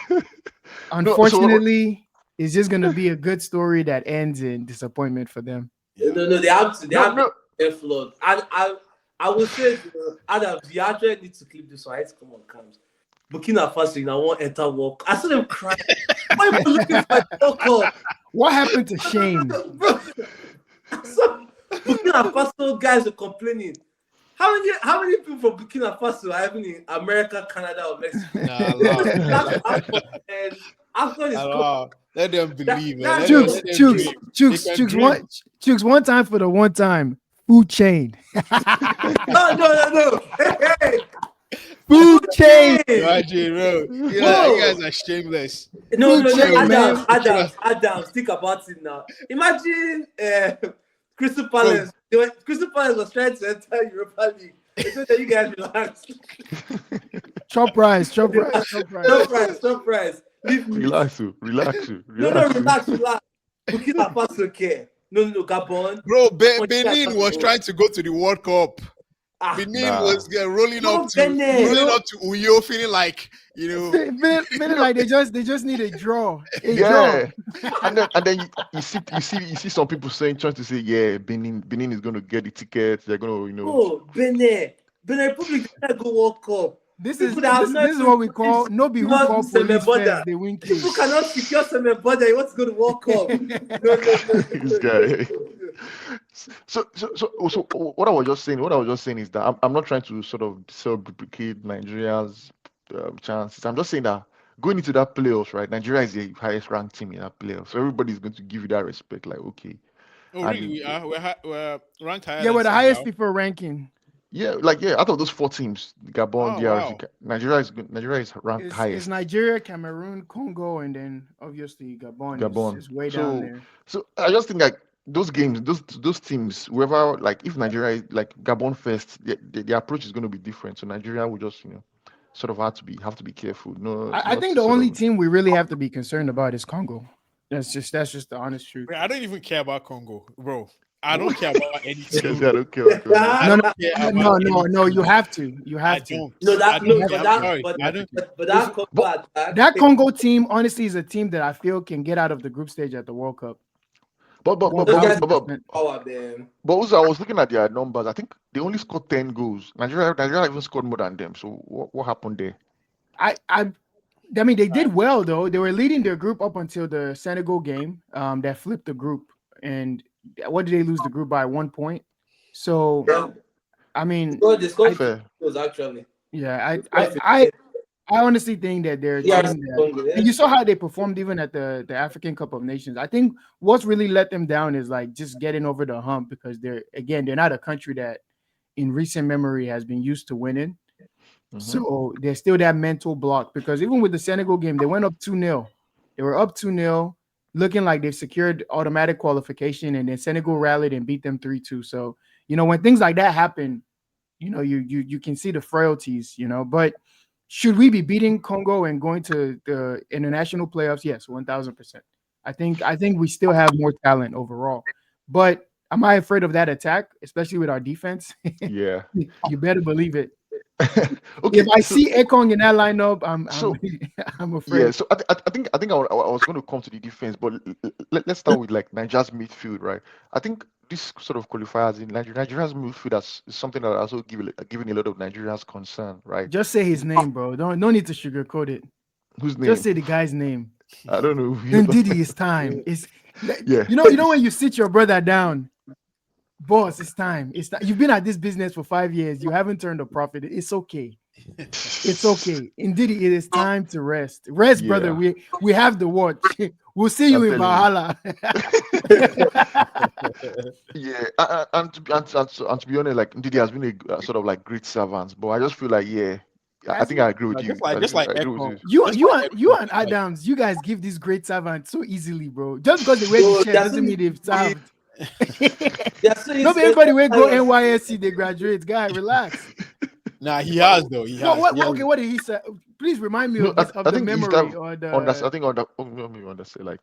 so Unfortunately, it's just gonna be a good story that ends in disappointment for them. No, they have to. They no, have no. to get flawed. And I will say, Adams, you actually need to clip this one. It's come on, comes. Burkina Faso, you know, won't enter walk. I saw them crying. Why are you looking for a walk? What happened to shame? Bro, I saw Burkina Faso guys are complaining. How many people from Burkina Faso are even in America, Canada, or Mexico? Nah, allow. And AFCON is coming. Allow. Let them believe, man. Let Chooks, them dream. They can dream. Chooks, one time for the one time. Food chain. No. Hey. Food chain. Imagine, bro. You know, you guys are shameless. No, Food chain, man. Adams, think about it now. Imagine Crystal Palace. Crystal Palace was trying to enter Europa League. They said that you guys relax. Chop rice. Stop price. Leave me. Relax. No, relax. Burkina Faso care. No, Gabon. Bro, Benin was trying to go to the World Cup. Benin was rolling up to Uyo, feeling like, you know, Feeling like they just need a draw. Yeah. and then you see some people trying to say, yeah, Benin is going to get the tickets. They're going to, Oh, Benin Republic can't go World Cup. This is what we call no be who call police first, they win case. People cannot secure some border. You want to go to World Cup? No. This guy. So what I was just saying is that I'm not trying to sort of self-deprecate Nigeria's chances. I'm just saying that going into that playoffs, right? Nigeria is the highest ranked team in that playoffs, so everybody's going to give you that respect. Like, okay, oh really? We are we're ranked higher. Yeah, we're the than highest now. FIFA ranking. Yeah, out of those 4 teams, Gabon, DRC, wow. Nigeria is ranked highest. It's Nigeria, Cameroon, Congo, and then obviously Gabon. Is way down there. So I just think like those games, those teams, whoever, like if Nigeria is like Gabon first, the approach is going to be different. So Nigeria will just sort of have to be careful. No, I think the only team we really have to be concerned about is Congo. That's just the honest truth. I don't even care about Congo, bro. I don't care about any You team. guys said, okay, okay. I No, don't no, care about no, any no, no. You team. have to. You I have to. don't. No, I that don't. no, You but I'm that sorry. but I don't. but that Congo attack. That Congo team, honestly, is a team that I feel can get out of the group stage at the World Cup. Those guys 1000%. power, man. But also, I was looking at their numbers. I think they only scored 10 goals. Nigeria even scored more than them. So what happened there? I mean, they did well though. They were leading their group up until the Senegal game. That flipped the group, and what did they lose the group by 1 point? So, Yeah. I mean, They scored Fair. goals actually. yeah, They scored I honestly think that they're a Yeah, team that, and you saw how they performed even at the African Cup of Nations. I think what's really let them down is like just getting over the hump because they're not a country that in recent memory has been used to winning. So there's still that mental block because even with the Senegal game, they went up 2-0. They were up 2-0, looking like they've secured automatic qualification, and then Senegal rallied and beat them 3-2. So, when things like that happen, you can see the frailties, but should we be beating Congo and going to the international playoffs? Yes, 1000%. I think we still have more talent overall. But am I afraid of that attack, especially with our defense? Yeah. You better believe it. Okay. If I see Ekong in that lineup, I'm So I'm yeah. afraid. So I think I was going to come to the defense, but let's start with like Nigeria's midfield, right? I think this sort of qualifiers in Nigeria's midfield is something that also giving a lot of Nigerians concern, right? Just say his name, bro. No need to sugarcoat it. Whose Just name? say the guy's name. I don't know. And Diddy, it's time. It's Yeah. you know when you sit your brother down, boss, it's time. It's time. You've been at this business for 5 years. You haven't turned a profit. It's okay. It's okay. Indeed, it is time to rest. Rest, brother. Yeah. We have the watch. We'll see you I'm in telling Valhalla. Yeah, and to be honest, like Ndidi has been a sort of like great servant, but I just feel like I think I agree with you. just like I agree with Echo. you. You and Adams, you guys give these great servants so easily, bro. Just because they wear the shirt doesn't mean they've served. Not everybody will go NYSC, they graduate. Guy, relax. Nah, he has though. He has. Okay, what did he say? Please remind me No, of this, of I the think he's memory that or on that. I the. think on that. Oh, no, maybe on that say like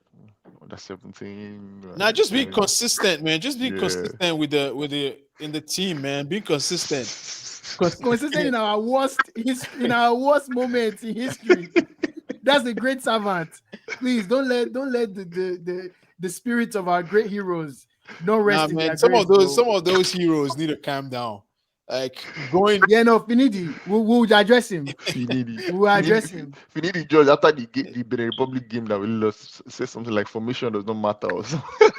under 17. Nah, just be consistent, man. Just be Yeah. consistent with the in the team, man. Be consistent. Consistent in our worst moments in history. That's a great servant. Please don't let the spirits of our great heroes not rest in Man. their Some graves, of those heroes need to calm down. Like going. Yeah, no, Finidi. We'll address him. Finidi. We'll address him. Finidi George after the Benin Republic game that we lost say something like formation does not matter or something.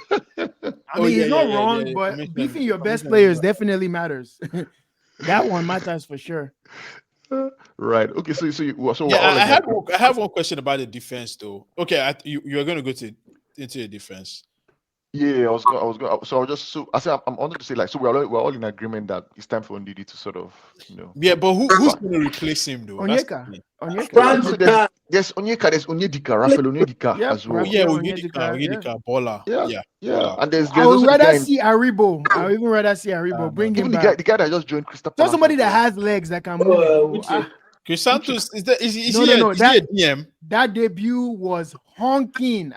I mean, he's not wrong, but beefing your best players definitely matters. That one matters for sure. Right. Okay. So I have one question about the defense though. Okay, you're going to go into the defense. Yeah, I was going. So I was just I said I'm wanted to say like so we're all in agreement that it's time for Ndidi to sort of Yeah, but who's going to replace him though? Onyeka. So there's Onyeka, there's Onyedika, Raphael Onyedika as well. Yeah, Onyedika, Bola. Yeah. Bola. And there's I would also rather see Aribo. I would even rather see Aribo. No. Bring him even back. the guy that just joined Crystal Just Palace. somebody that has legs that can move. Chris Santos is he a DM? That debut was honking.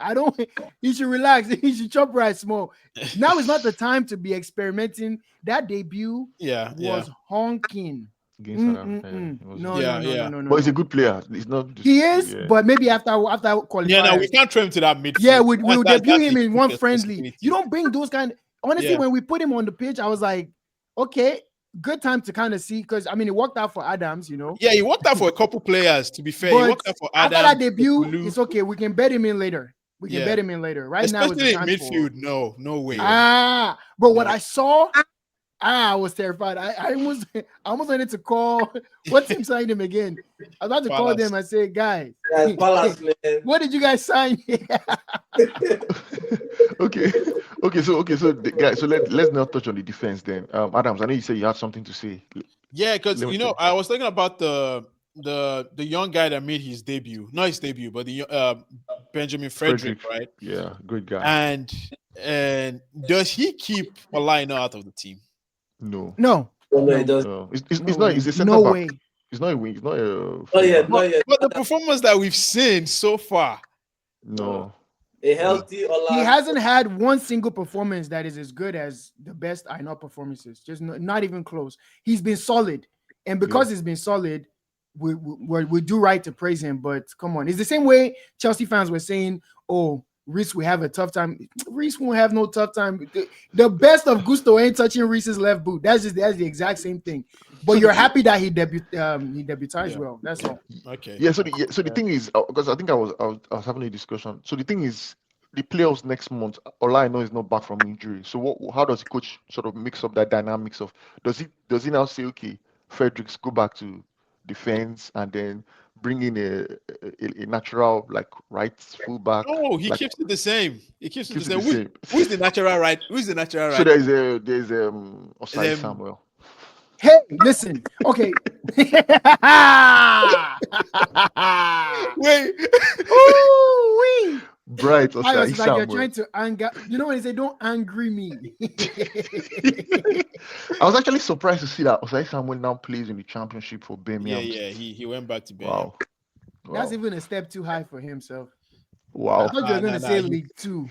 He should relax. He should chop right small. Now is not the time to be experimenting. That debut was honking. No. But he's a good player. He's not. He is, but maybe after qualifying. Yeah, no, we can't throw him to that midfield. Yeah, we'll debut him in one friendly. You don't bring those kind. Honestly, when we put him on the pitch, I was like, okay. Good time to kind of see because I mean it worked out for Adams, Yeah, he worked out for a couple players. To be fair, but he worked out for Adams. After that debut, it's okay. We can bet him in later. Right now, especially in midfield. No way. But what I saw, I was terrified. I almost wanted to call. What team signed him again? I was about to call them and say, guys, Palace, man. What did you guys sign? Okay. So guys, so let's not touch on the defense then. Adams, I know you said you had something to say. Yeah, because I was thinking about the young guy that made his debut, not his debut, but the Benjamin Frederick, right? Yeah, good guy. And does he keep Olaino out of the team? No. He does. It's not. It's a center back. Way. It's not a wing. It's not a. Not yet. But the performance that we've seen so far. No. A healthy He Ola. hasn't had one single performance that is as good as the best I know performances. Just not even close. He's been solid, and because he's been solid, we do right to praise him. But come on, it's the same way Chelsea fans were saying, "Oh, Reece will have a tough time." Reece won't have no tough time. The best of Gusto ain't touching Reece's left boot. That's the exact same thing. But So you're the, happy that he debutized Yeah. well. That's all. Okay. yeah, so the thing is, because I think I was having a discussion. So the thing is, the playoffs next month. All I know is not back from injury. So how does the coach sort of mix up that dynamics of does he now say, okay, Fredericks, go back to defense and then bring in a natural like right fullback, No, he like keeps it the same. He keeps it the keeps it same. the same. Who's the natural right? Who's the natural So right? there's Osai Them. Samuel. Hey, listen. Okay. Wait. Ooh-wee. Bright Pius Osai is like you're Samuel. trying to anger. You know when they say don't angry me. I was actually surprised to see that Osai Samuel now plays in the championship for Yeah, Birmingham. yeah. He went back to Birmingham. Wow. That's Wow. even a step too high for himself. I Wow. thought you were gonna say He, League Two.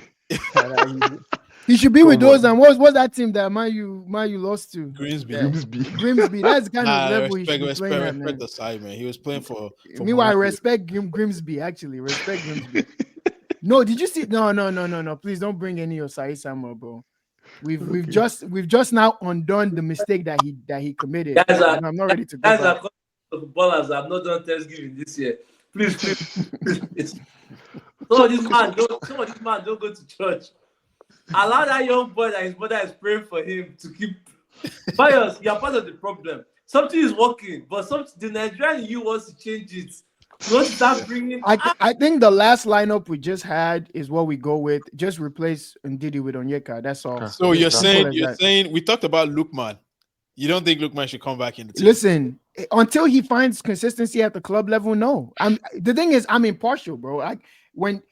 He should be with Come those. on. And what's that team that Man you lost to? Grimsby. Grimsby. Grimsby. That's the kind of Nah, level he should be playing at, respect man. the side, man. He was playing for Meanwhile, Monaco. respect Grimsby. Actually, respect Grimsby. No, did you see? No. Please don't bring any Osai Samuel, bro. We've just now undone the mistake that he committed. Guys are I'm not ready to go back. footballers. I've not done Thanksgiving this year. Please. Some of these man don't go to church. Allow that young boy that his mother is praying for him to keep. Bias, you're part of the problem. Something is working, but the Nigerian you wants to change it. You want to start bringing. I think the last lineup we just had is what we go with. Just replace Ndidi with Onyeka. That's all. Okay. So Okay, you're that's saying we talked about Lukman. You don't think Lukman should come back in the team? Listen, until he finds consistency at the club level, no. The thing is, I'm impartial, bro. When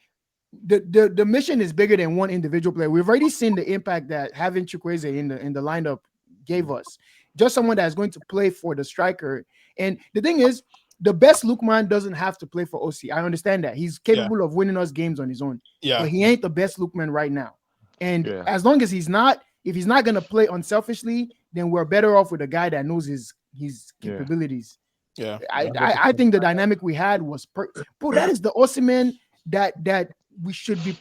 the mission is bigger than one individual player. We've already seen the impact that having Chukwueze in the lineup gave us. Just someone that's going to play for the striker. And the thing is, the best Lukman doesn't have to play for OC. I understand that. He's capable of winning us games on his own. Yeah. But he ain't the best Lukman right now. And Yeah. as long as if he's not going to play unselfishly, then we're better off with a guy that knows his capabilities. Yeah. I think the dynamic we had was bro, that is the Osimhen that we should be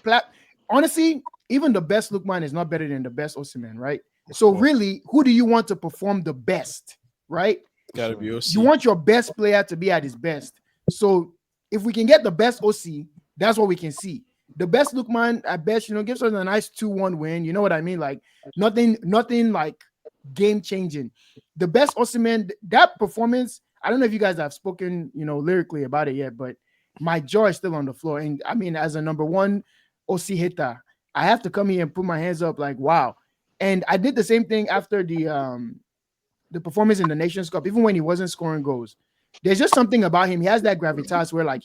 honestly, even the best Lukman is not better than the best Osimhen, right? So really, who do you want to perform the best, right? Gotta be OC. You want your best player to be at his best. So if we can get the best OC, that's what we can see. The best Lukman, I bet, gives us a nice 2-1 win. You know what I mean? Like nothing like game changing. The best Osimhen, that performance, I don't know if you guys have spoken, lyrically about it yet, but my jaw is still on the floor. And I mean, as a number one OC hitter, I have to come here and put my hands up like, wow. And I did the same thing after the performance in the Nations Cup, even when he wasn't scoring goals. There's just something about him. He has that gravitas where like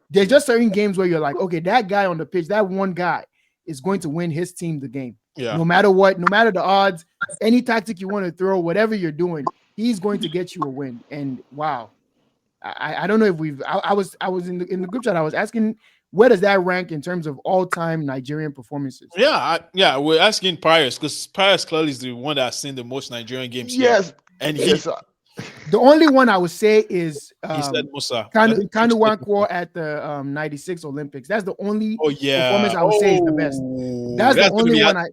there's just certain games where you're like, okay, that guy on the pitch, that one guy is going to win his team the game. Yeah. No matter what, no matter the odds, any tactic you want to throw, whatever you're doing, he's going to get you a win. And wow, I don't know if I was in the group chat. I was asking, where does that rank in terms of all-time Nigerian performances? Yeah, we're asking Pius because Pius clearly is the one that's seen the most Nigerian games. Yes. Here. And the only one I would say is he said Musa. Kanu Wankwo at the 96 Olympics. That's the only performance I would say is the best. That's the only one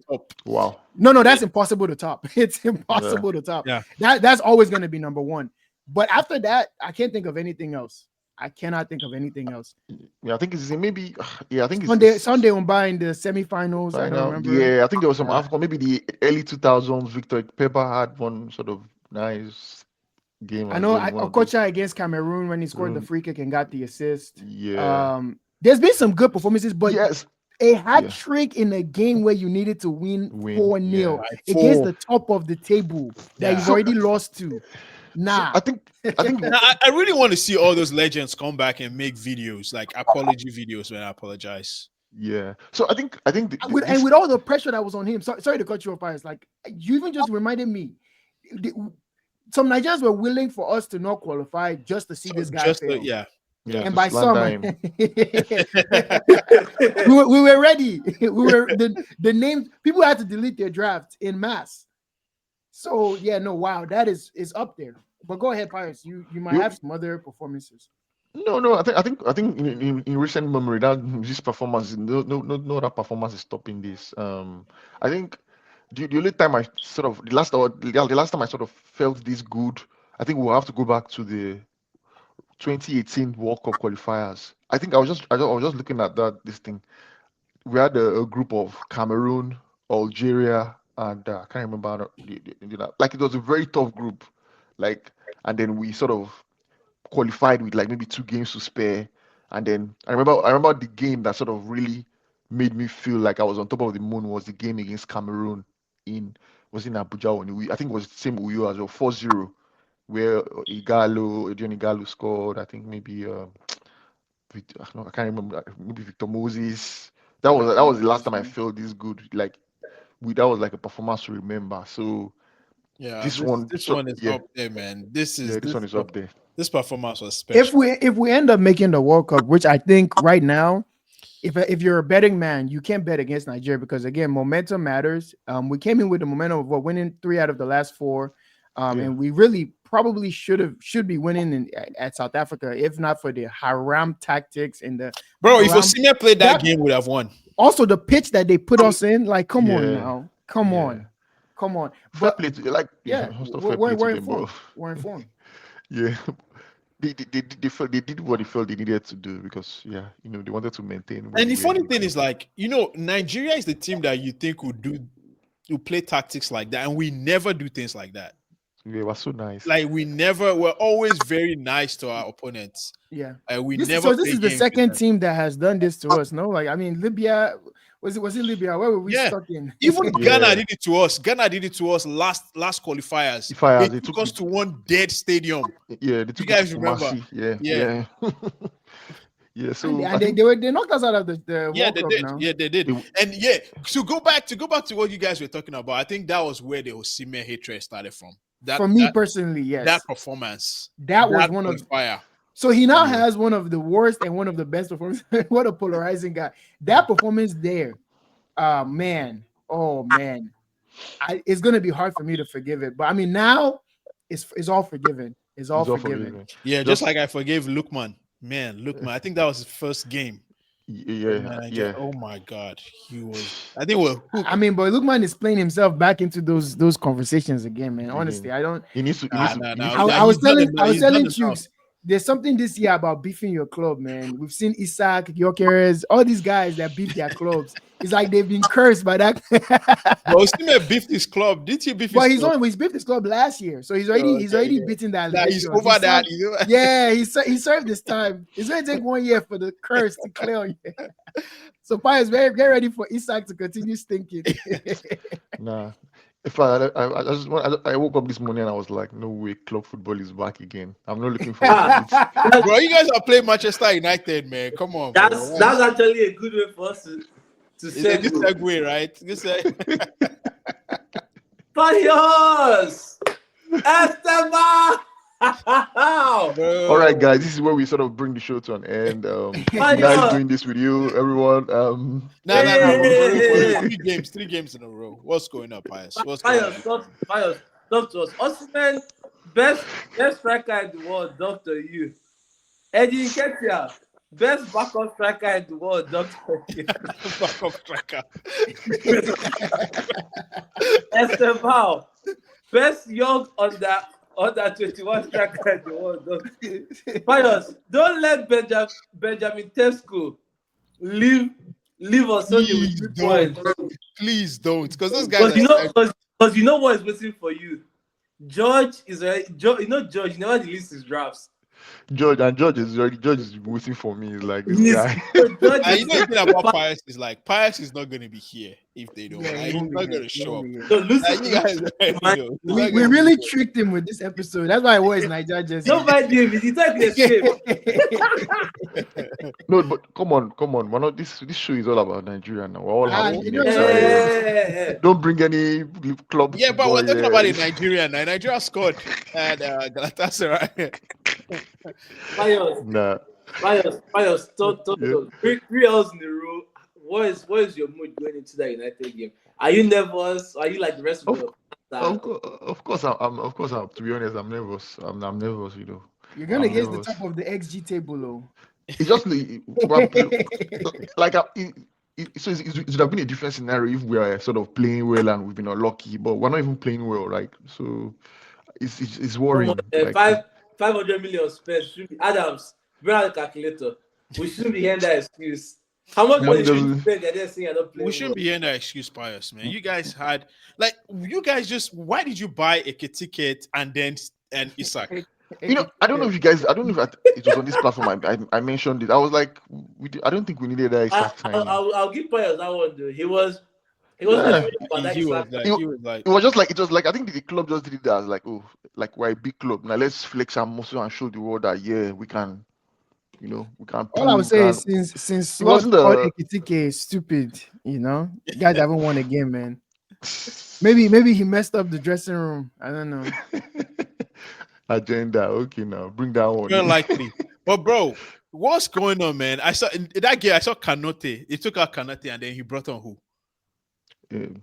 Wow. No, that's impossible to top. It's impossible to top. Yeah. That's always going to be number one. But after that, I can't think of anything else. I cannot think of anything else. Yeah, I think it's maybe. Yeah, I think Sunday Umba in the semifinals. I don't remember. Yeah, I think there was some Africa. Maybe the early 2000s. Victor Pepper had one sort of nice game. I know Okocha against Cameroon when he scored the free kick and got the assist. Yeah. There's been some good performances, but yes. A hat trick in a game where you needed to win 4-0 against the top of the table that you've already lost to. Nah, I think I really want to see all those legends come back and make videos, like apology videos when I apologize. Yeah. So I think with all the pressure that was on him. Sorry to cut you off, Pius. Like you even just reminded me. Some Nigerians were willing for us to not qualify just to see this guy fail. Yeah. And to by some, slander him. we were ready. We were the names. People had to delete their drafts in mass. So yeah, no, wow, that is up there. But go ahead, Pius. You might have You, some other performances. no, I think in recent memory that this performance, no other performance is stopping this. I think the only time I sort of the last time I sort of felt this good, I think we'll have to go back to the 2018 World Cup qualifiers. I think I was just looking at this thing. We had a group of Cameroon, Algeria, and I can't remember like it was a very tough group, like, and then we sort of qualified with like maybe 2 games to spare, and then I remember the game that sort of really made me feel like I was on top of the moon was the game against Cameroon in was in Abuja when I think it was the same with you as well, 4-0, where Adrian Igalo scored. I think maybe no, I can't remember. Maybe Victor Moses. That was the last time I felt this good. Like that was like a performance to remember. So Yeah, this this one, this one is yeah, up there, man. This is yeah, this this one is up there. this performance was If special. we end up making the World Cup, which I think right now, if you're a betting man, you can't bet against Nigeria because again, momentum matters. We came in with the momentum of winning 3 out of the last 4, Yeah, and we really probably should be winning at South Africa if not for the haram tactics and the Bro, if haram. Osimhen played that That game, would have won. also the pitch that they put us in, like, come on yeah, now, come yeah. on, come on. Fair But play to like, yeah, yeah, it's not fair play to we're them, bro. informed. We're informed. Yeah, they did what they felt they needed to do because they wanted to maintain where And they the were in funny the thing group. is, like, Nigeria is the team that you think would play tactics like that, and we never do things like that. Yeah, it was so nice. Like we're always very nice to our opponents. Yeah. We This never this play is the games with second them. team that has done this to us. No, like I mean, Libya was it Libya? Where were we Yeah. stuck in? Even Yeah. Ghana did it to us. Ghana did it to us last qualifiers. If I They as they took took us to one dead stadium. yeah, they You took it to guys remember? Kumasi. Yeah, Yeah. yeah. Yeah, and so I and think they knocked us out of the Yeah, World they Cup did. now. Yeah, they did. they, And yeah, to go back to what you guys were talking about, I think that was where the Osimhen hatred started from. For me personally, yes. That performance, That was one of qualifier. so he now Yeah. has one of the worst and one of the best performances. What a polarizing guy. That performance there, man. Oh man. It's gonna be hard for me to forgive it. But I mean now it's all forgiven. It's all it's all forgiven. forgiven. Yeah, just like I forgave Lukman. Man, Lukman, I think that was his first game. Yeah. Oh my God, he was. I think we're. I mean, but Lukman is playing himself back into those conversations again, man. Honestly, I don't. He needs to. He needs to. He needs to I was he's done telling enough. He's done enough. Chooks, there's something this year about beefing your club, man. We've seen Isaac, Gyökeres, all these guys that beef their clubs. It's like they've been cursed by that. But Osimhen beefed his club. Didn't he beef his But club? he's beefed his club last year, so he's already beaten that. Nah, he's allegation. over that. Yeah, he served this time. It's going to take 1 year for the curse to clear on you. So Pius, get ready for Isaac to continue stinking. Nah. In fact, I woke up this morning and I was like, no way, club football is back again. I'm not looking forward to it. Bro, you guys are playing Manchester United, man. Come on. That's actually a good way for us to It's a good segue, right? Pius! Esteban! All right, guys, this is where we sort of bring the show to an end. Nice doing this with you, everyone. No. Three games in a row. What's going on, Pius? Pius, talk to us. Osimhen, best striker in the world, Dr. You. Eddie Nketiah, best backup striker in the world, Dr. You. Backup striker. Esteban, best young under 21 striker in the world. Pius, don't let Benjamin Tesco leave us Sunday with 2 points. Please don't, because those guys. Because you know what is waiting for you. George is George. George never deletes his drafts. George is waiting for me. He's like this guy. The thing about Pius is like Pius is not going to be here if they don't. He's not going to show up. We really tricked him with this episode. That's why I was Niger just. Nobody did. He tried to escape. No, but come on. We're not, this show is all about Nigeria now. We're all happy. Don't bring any club. Yeah, but we're talking about in Nigeria now. Nigeria scored at Galatasaray. Pius, nah. Pius, talk Yeah. to us. Three hours in a row. What is your mood going into that United game? Are you nervous? Are you like the rest of Of your fans? of course, of course, to be honest, I'm nervous. I'm nervous, you know. You're gonna I'm get the nervous. top of the XG table, oh. It's just like so it would have been a different scenario if we are sort of playing well and we've been unlucky, but we're not even playing well, right? So it's Come on, worrying. Like, 500 million spent. Should be Adams. Bring out the calculator. We shouldn't be hearing that excuse. How much money money should you doesn't. spend? They're just saying you're not We playing shouldn't well. be hearing that excuse, Pius, man. You guys had you guys just why did you buy a ticket and then and Isaac? You know, I don't know if you guys. I don't know if it was on this platform. I mentioned it. I was like, I don't think we needed that exact signing. I'll give Pius that one though. He wasn't Yeah. sure about that He was exact. like, It, he was like, it was just like I think the club just did it as like, oh, like we're a big club now. Let's flex our muscle and show the world that yeah, we can. You know, we can All I would prove. say And is since it Slot wasn't called the Ekitike stupid, you know, you guys haven't won a game, man. Maybe he messed up the dressing room. I don't know. agenda. Okay, now bring that one. very in. likely. But bro, what's going on, man? I saw in that game, I saw Kanote. He took out Kanote and then he brought on who? Did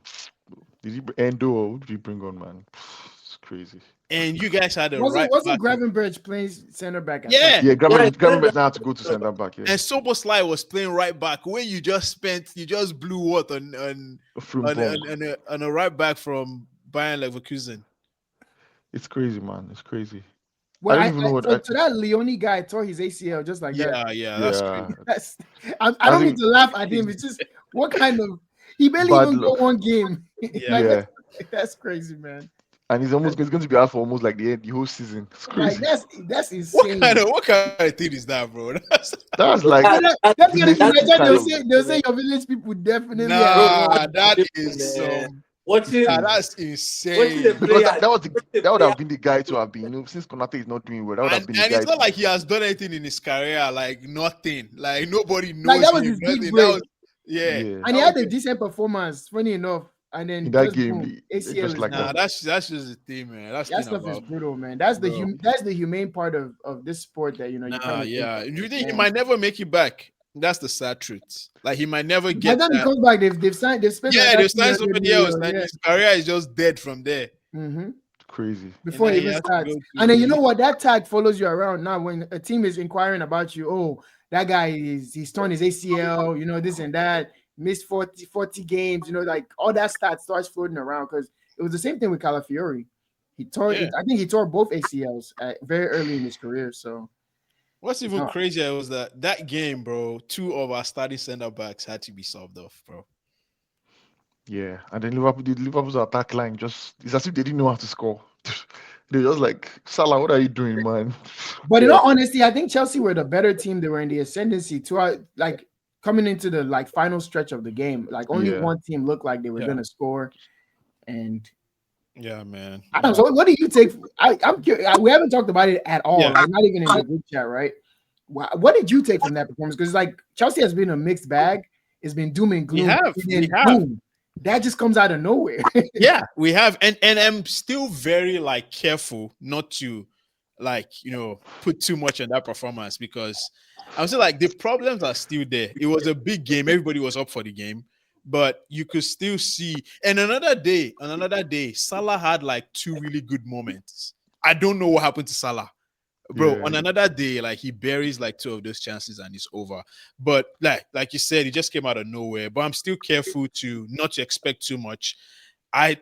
he Endo or who did he bring on, man? It's crazy. And you guys had a Wasn't right back. Gravenberch playing center back? At Yeah. Yeah, Yeah, Gravenberch now had to go to centre back. Yeah, And Soboslai was playing right back. Where you just blew what on Frimpong. a right back from Bayern Leverkusen. It's crazy, man. It's crazy. Well, I don't even know what. so that Leone guy tore his ACL just like that. Yeah, that's Yeah, crazy. That's, I don't mean to laugh at him. It's just what kind of he barely Bad even luck. got one game. Yeah. yeah. That's crazy, man. And it's going to be out for almost like the whole season. It's Like crazy. that's insane. What kind of thing is that, bro? That's like That's gonna village imagine kind they'll of- say your village people definitely Nah, that Man. is some. Watching That's watching insane. the because player. that would have been the guy to have been. You know, since Konate is not doing well, that would have And been the guy. it's not like he has done anything in his career, like nothing. Like nobody knows Like, that was him, his big nothing. break. That was, yeah. and he had a decent performance, funny enough. And then In that just game, boom, it's ACL just is like down. Nah, that's just the thing, man. That's That the stuff thing is about. brutal, man. That's the Bro. that's the humane part of this sport that you know you Nah, kind of yeah. think, Do you think he man. might never make it back? That's the sad truth. Like he might never By get the time he that. comes back, they've spent Yeah, like they'll sign somebody else, and yeah. his career is just dead from there. Mm-hmm. crazy. Before And it then he even has to starts. go to- And then you know what? That tag follows you around now when a team is inquiring about you. Oh, that guy he's torn his ACL, you know, this and that, missed 40 games, you know, like all that starts floating around because it was the same thing with Calafiori. He tore Yeah. I think he tore both ACLs very early in his career. So What's even No. crazier was that game, bro. 2 of our starting center backs had to be subbed off, bro. Yeah, and then Liverpool's attack line it's as if they didn't know how to score. They're just like, Salah, what are you doing, man? but in all honesty, I think Chelsea were the better team. They were in the ascendancy like coming into the like final stretch of the game. Like only Yeah. one team looked like they were Yeah. gonna score. And Yeah, man. Adam, so what do you take? I'm curious. We haven't talked about it at all. Yeah. Like, not even in the group chat, right? What did you take from that performance? Because like Chelsea has been a mixed bag. It's been doom and gloom. have. And then We have. boom, that just comes out of nowhere. Yeah, we have, and I'm still very like careful not to like put too much on that performance because I'm still like the problems are still there. It was a big game, everybody was up for the game, but you could still see. And another day, Salah had like 2 really good moments. I don't know what happened to Salah. Bro, Yeah. on another day, like he buries like 2 of those chances and it's over. But like you said, it just came out of nowhere. But I'm still careful to not to expect too much. And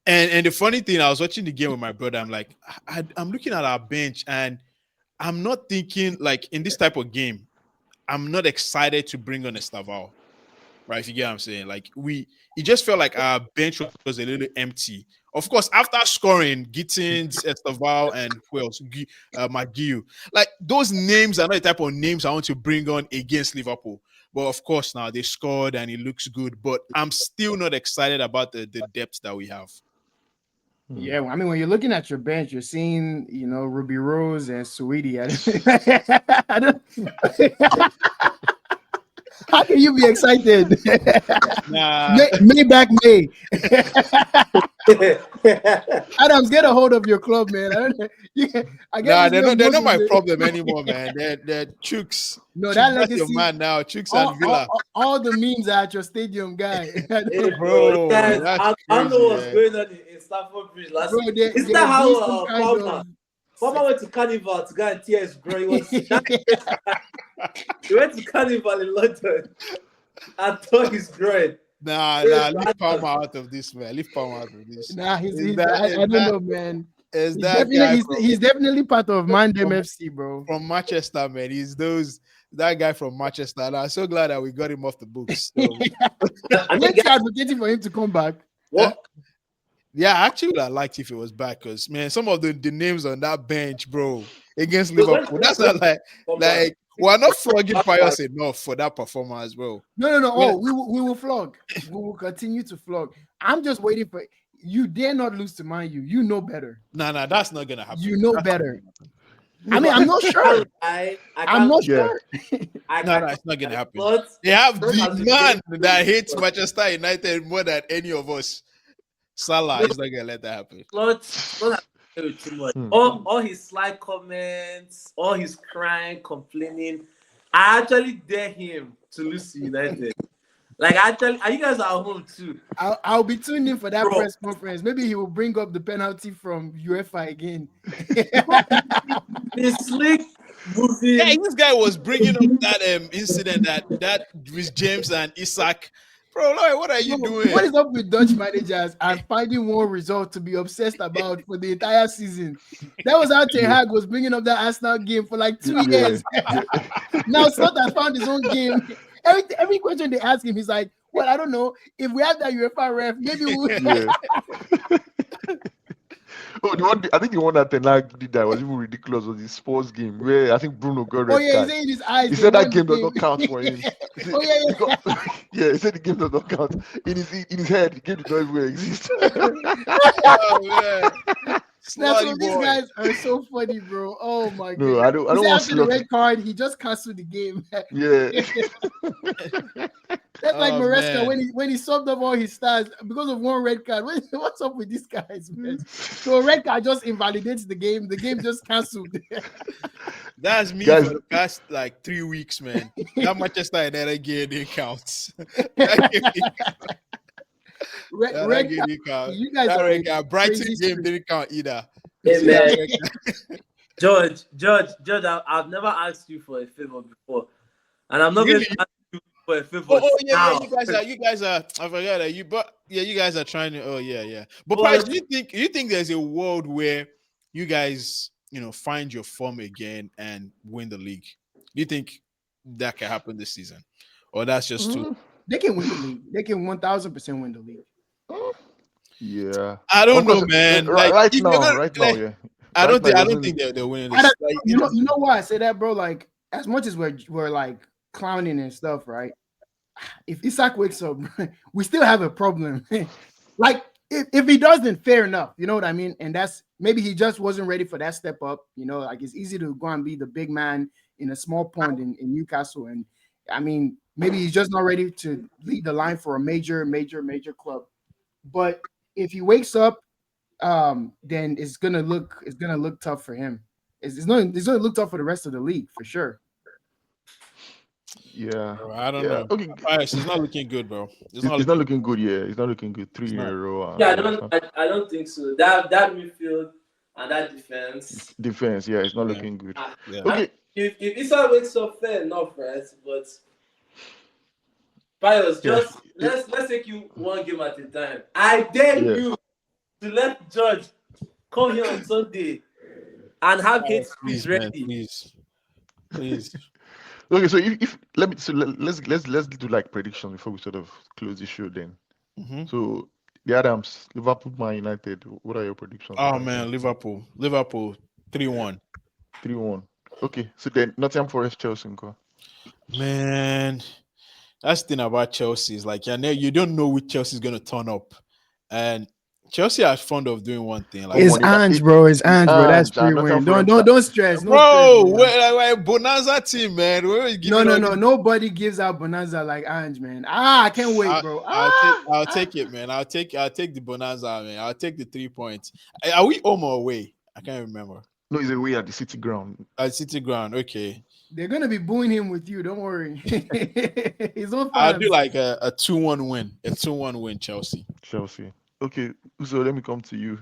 the funny thing, I was watching the game with my brother. I'm like, I'm looking at our bench and I'm not thinking like in this type of game, I'm not excited to bring on Estavao. Right, if you get what I'm saying, like it just felt like our bench was a little empty. Of course, after scoring, Gittins, Esteval, and who else? McGill. Like those names are not the type of names I want to bring on against Liverpool. But of course, now they scored and it looks good. But I'm still not excited about the depth that we have. Yeah, I mean, when you're looking at your bench, you're seeing, Ruby Rose and Sweetie. How can you be excited? Nah. Maybach May. Adams, get a hold of your club, man. I don't know. Yeah, I guess Nah, his name they're not my Moses. problem anymore, man. They're Chooks. No, Chooks, that that's your legacy. man now. Chooks and Villa. All the memes are at your stadium, guy. Hey, bro, Bro, guys, that's I don't know crazy, what's man. going on in Stamford Bridge last Bro, season. Is they're that doing some how kind of Palmer went to Carnival to go and tear his groin? He went to Carnival in London and tore his groin. Nah, leave Palmer out of this, man. Leave Palmer out of this. Nah, Is I don't know, man. is that guy He's definitely part of Mandem FC, bro. from Manchester, man? He's that guy from Manchester. And I'm so glad that we got him off the books. So, I mean, We're guys, advocating for him to come back. what? yeah, I actually would have liked if it was back because, man, some of the names on that bench, bro, against So when- Liverpool, that's not like we're not flogging Pius enough for that performance, bro. No. Well- Oh, we will flog. We will continue to flog. I'm just waiting for you. Dare not lose to Man U. You know better. Nah, that's not gonna happen. You know That's better. not gonna I mean, I'm not sure. I'm not Yeah. sure. happen. No, it's not gonna happen. But They have Spurs has the been man very that good. hates Manchester United more than any of us. Salah is not gonna let that happen. Slot has been very too much. All his sly comments, all his crying, complaining. I actually dare him to lose to United. Like actually, are you guys at home too? I'll be tuned in for that Bro. press conference. Maybe he will bring up the penalty from UEFA again. He's slick, moving. Yeah, this guy was bringing up that incident that with James and Isak. Bro, like, what are you doing? What is up with Dutch managers and finding one result to be obsessed about for the entire season? That was how Ten Hag was bringing up that Arsenal game for like 2 years. Now Slot has found his own game. Every question they ask him, he's like, "Well, I don't know. If we have that UEFA ref, maybe we'll." Yeah. Oh, I think the one that Ten Hag did that was even ridiculous. Was the sports game where I think Bruno got red Oh yeah, card. he's in his eyes. He they said that won game the does not count for him. He said, Oh yeah, he got- yeah, he said the game does not count. In his head, the game does not even exist. Oh, man. That's Slutty what these boy. guys are so funny, bro. Oh my god. No, I don't want After the Slot. red card, he just canceled the game. Yeah. That's like Oh, Maresca man. when he subbed up all his stars because of one red card. What's up with these guys, man? So a red card just invalidates the game. The game just cancelled. That's me Guys- for the past like 3 weeks, man. That Manchester United game didn't count. That game didn't count. Red That card. game didn't count. You guys That are red card. Brighton crazy game streak. didn't count either. Hey, See that man. red card? George, I've never asked you for a favor before, and I'm not Really? going to ask you for a favor. Yeah. now. You guys are. I forgot that you guys are trying to. Oh yeah. But Well, Price, do you think there's a world where you guys, find your form again and win the league? Do you think that can happen this season, or that's just too? They can win the league. They can 1000% win the league. Yeah. I don't Of course, know, man. Right, Like, if you're now, gonna- right now, like, yeah. I don't Right now, think they're winning I this. don't- Like, you know why I say that, bro? Like, as much as we're like clowning and stuff, right? If Isak wakes up, we still have a problem. Like, if he doesn't, fair enough. You know what I mean? And that's maybe he just wasn't ready for that step up. Like it's easy to go and be the big man in a small pond in Newcastle. And I mean, maybe he's just not ready to lead the line for a major club. But if he wakes up, then it's gonna look tough for him. It's gonna look tough for the rest of the league for sure. Yeah. I don't Yeah. know. Okay. Price, it's not looking good, bro. It's not looking good. Yeah, it's not looking good. 3 It's in not. a row. Yeah, and I don't think so. That midfield and that defense. defense. Yeah, it's not Yeah. looking good. Yeah. Okay. If Issa wakes up, fair enough, right? But Pius, just let's take you one game at a time. I dare you to let George come here on Sunday and have hate speech man, ready. please. Okay, so let's do like predictions before we sort of close the show then. Mhm. So the Adams, Liverpool, Man United. What are your predictions? Oh man, Liverpool 3-1. 3-1. Okay, so then Nottingham Forest, Chelsea. Go. Man, that's the thing about Chelsea is like you don't know which Chelsea is gonna turn up, and Chelsea are fond of doing one thing. Like, It's Ange, bro. It's Ange, bro. That's Ange, free I'm not win. for Don't stress. No stress, bro, bro. we're Bonanza team, man. We're No, giving no, all no. this- Nobody gives out bonanza like Ange, man. I can't wait, bro. I'll take it, man. I'll take the Bonanza, man. I'll take the 3 points. Are we home or away? I can't remember. No, he's away at the City ground. At City Ground, okay. They're gonna be booing him with you. Don't worry. He's on I'll fire. do like a 2-1 win. A 2-1 win, Chelsea. Chelsea. Okay, so let me come to you.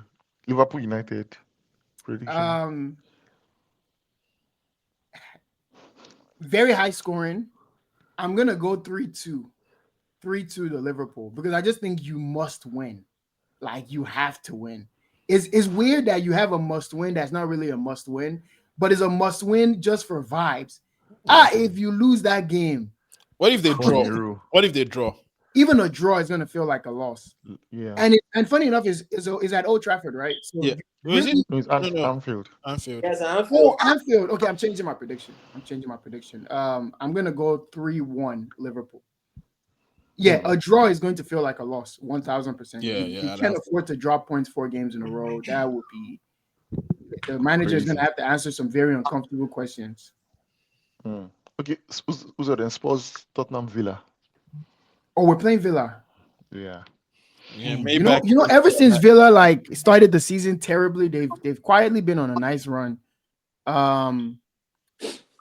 Liverpool United prediction. Very high scoring. I'm gonna go 3-2. 3-2 to Liverpool because I just think you must win. Like you have to win. It's weird that you have a must win that's not really a must win, but it's a must win just for vibes. If you lose that game, What if they Four in a draw? row. What if they draw? even a draw is gonna feel like a loss. Yeah. And funny enough, is at Old Trafford, right? So Yeah. Was it? No, it's No. Anfield. Anfield. Yes, Anfield. Anfield. Okay, I'm changing my prediction. I'm gonna go 3-1 Liverpool. Yeah, a draw is going to feel like a loss, 1,000%. Yeah, You can't that's- afford to drop points 4 games in a row. That would be the manager is going to Crazy. have to answer some very uncomfortable questions. Okay, who's are then Spurs, Tottenham, Villa? Oh, we're playing Villa. Yeah. Yeah, You know, ever since Villa like started the season terribly, they've quietly been on a nice run.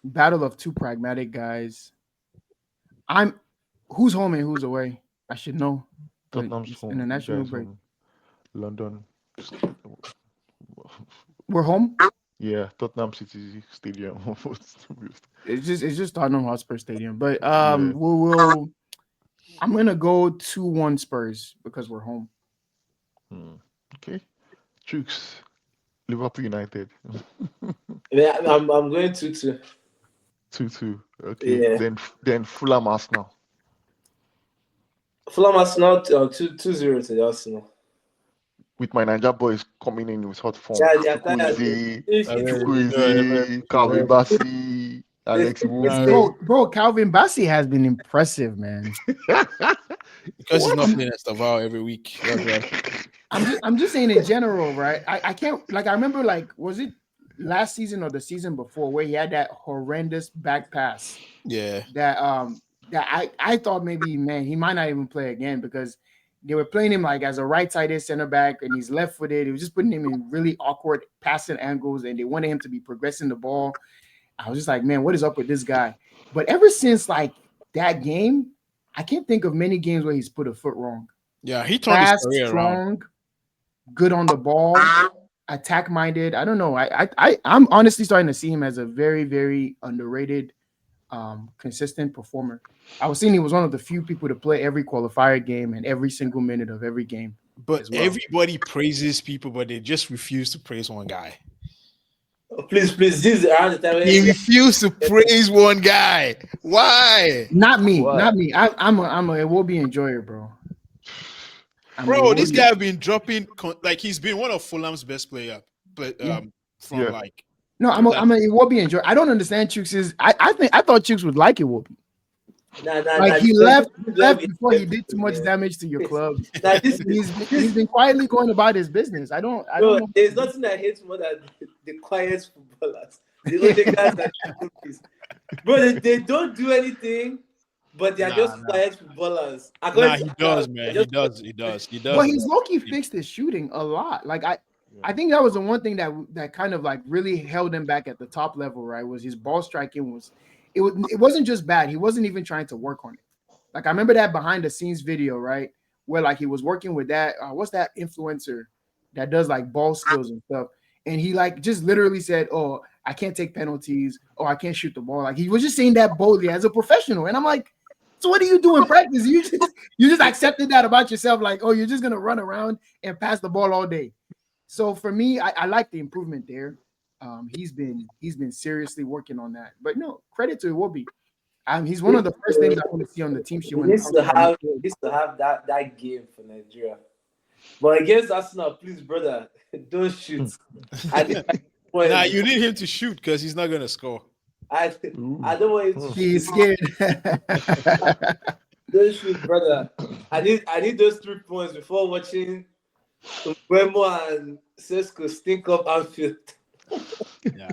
Battle of two pragmatic guys. Who's home and who's away? I should know. But Tottenham's it's home. international Guys break. home. London. We're home. Yeah, Tottenham City Stadium. It's just Tottenham Hotspur Stadium. But Yeah. we'll I'm gonna go 2-1 Spurs because we're home. Okay. Chooks. Liverpool United. Yeah, I'm going 2-2. 2-2. Okay. Yeah. Then Fulham Arsenal. Fulham Arsenal 2-0 to the Arsenal. With my Niger boys coming in with hot form. Yeah, they are tired. Chukwueze, Calvin Bassey, Alex Iwobi. Bro, Calvin Bassey has been impressive, man. because he's not playing Estaval every week. That's right. I'm just saying in general, right? I can't I remember was it last season or the season before where he had that horrendous back pass Yeah. that I thought maybe, man, he might not even play again because they were playing him like as a right-sided center back and he's left-footed. It was just putting him in really awkward passing angles and they wanted him to be progressing the ball. I was just like, man, what is up with this guy? But ever since like that game, I can't think of many games where he's put a foot wrong. Yeah, he turned his Fast, career around. strong, good on the ball, attack-minded. I don't know. I'm honestly starting to see him as a very, very underrated, consistent performer. I was seeing he was one of the few people to play every qualifier game and every single minute of every game. But well. everybody praises people, but they just refuse to praise one guy. Oh, please, this is around the time. They refuse to praise one guy. Why? Not me. Why? Not me. I'm a it will be enjoyer, bro. Bro, this guy have been dropping like he's been one of Fulham's best player. But from Yeah. like No, I'm a it will be enjoyer. I don't understand Chooks' I thought Chooks would like it will be. Like he left before he did too much damage to your club. Now, He's been quietly going about his business. I don't know. There's nothing I hate more than the quiet footballers. The guys that bro, they don't do anything, but they're just quiet footballers. he does, man. He does. Well, he's low-key fixed his shooting a lot. Like I think that was the one thing that kind of like really held him back at the top level, right? Was his ball striking it wasn't just bad. He wasn't even trying to work on it. Like I remember that behind the scenes video, right? Where like he was working with that what's that influencer that does like ball skills and stuff. And he like just literally said, "Oh, I can't take penalties. Oh, I can't shoot the ball." Like he was just saying that boldly as a professional. And I'm like, so what do you do in practice? You just accepted that about yourself, like, oh, you're just gonna run around and pass the ball all day. So for me, I like the improvement there. He's been seriously working on that. But no, credit to Iwobi. He's one of the first things I want to see on the team sheet. He needs to have that game for Nigeria. But against Arsenal, please, brother, don't shoot. Nah, you need him to shoot because he's not gonna score. I don't want you to He's scared. Don't shoot, brother. I need those 3 points before watching Bremo and Sesko stink up outfield. Yeah.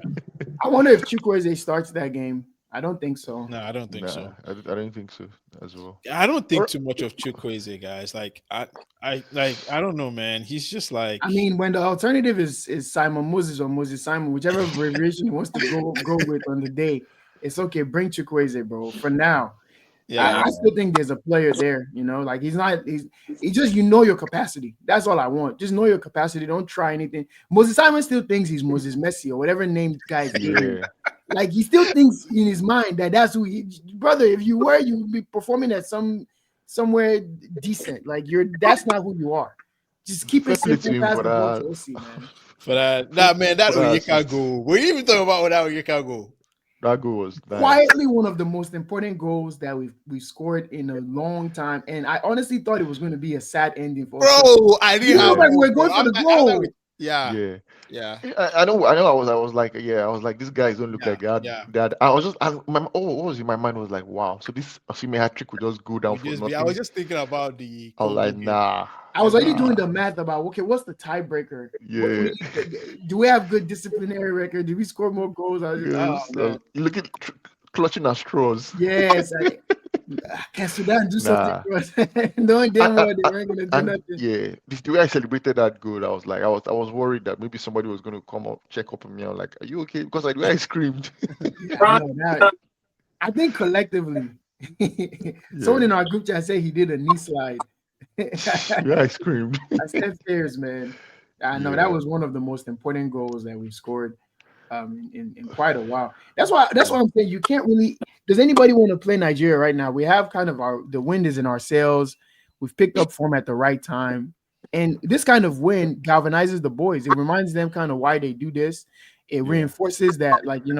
I wonder if Chukwueze starts that game. I don't think so. No, I don't think Nah, so. I don't think so as well. I don't think Or too much of Chukwueze, guys. I don't know, man. He's just like, I mean, when the alternative is Simon Moses or Moses Simon, whichever abbreviation he wants to go with on the day, it's okay. Bring Chukwueze, bro. For now, yeah, I still think there's a player there. Like he's not. He's just your capacity. That's all I want. Just know your capacity. Don't try anything. Moses Simon still thinks he's Moses Messi or whatever name guys gave him. yeah, Like he still thinks in his mind that's who he. Brother, if you were, you would be performing at somewhere decent. Like that's not who you are. Just keep fair it play to simple. him Pass for the ball to that. Osi, man. for that man, that For that Onyeka assist. goal. We even talking about that Onyeka goal, That goal was nice. Quietly one of the most important goals that we've scored in a long time, and I honestly thought it was going to be a sad ending for us. bro. I didn't Yeah. have Like we were hope, going bro. for the I'm goal. yeah, Yeah. yeah, I know. I was like, yeah. I was like, these guys don't look yeah, like that. yeah. That I was just, what was in my mind was like, wow. So this Osimhen hat trick would just go down It for just be. I was nothing. just thinking about the I was Congo like, game. nah, I was already doing nah. the math about okay, what's the tiebreaker? Yeah. Do we have good disciplinary record? Do we score more goals? I was just, oh Yes. man, You look at clutching at straws. yes. Can Sudan do something Nah. for us? Knowing damn well they weren't gonna do And nothing. yeah, the way I celebrated that goal, I was like, I was worried that maybe somebody was going to come up, check up on me. I was like, are you okay? Because the way I screamed. Yeah, no, I think collectively, someone Yeah. in our group chat said he did a knee slide. Yeah, I screamed. That's 10 players, man. I know that Yeah. was one of the most important goals that we've scored in quite a while. That's why I'm saying you can't really. Does anybody want to play Nigeria right now? We have kind of the wind is in our sails. We've picked up form at the right time, and this kind of win galvanizes the boys. It reminds them kind of why they do this. It Yeah. reinforces that, like the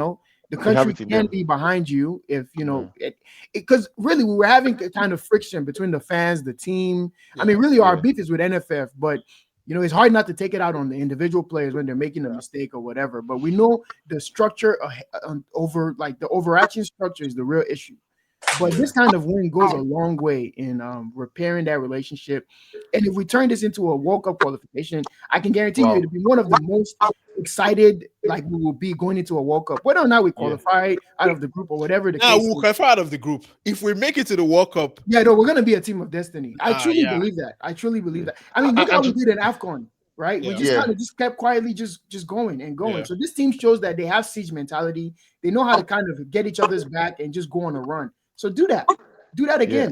They have country it in can them. be behind you if Yeah. because really we were having a kind of friction between the fans, the team. I mean, Yeah. really, our Yeah. beef is with NFF, but it's hard not to take it out on the individual players when they're making a mistake or whatever. But we know the structure over like the overarching structure is the real issue. But Yeah. this kind of win goes a long way in repairing that relationship. And if we turn this into a World Cup qualification, I can guarantee you Wow. it'll be one of the most excited like we will be going into a World Cup. Whether or not we Yeah. qualify out of the group or whatever the Now case we'll is. qualify out of the group. If we make it to the World Cup, Yeah, no, we're gonna be a team of destiny. I truly yeah, believe that. I truly believe Yeah. that. I mean, look how And we just, did in AFCON, right? We yeah, just yeah. kind of just kept quietly just going and going. Yeah. So this team shows that they have siege mentality. They know how to kind of get each other's back and just go on a run. So do that. Do that Yeah. again.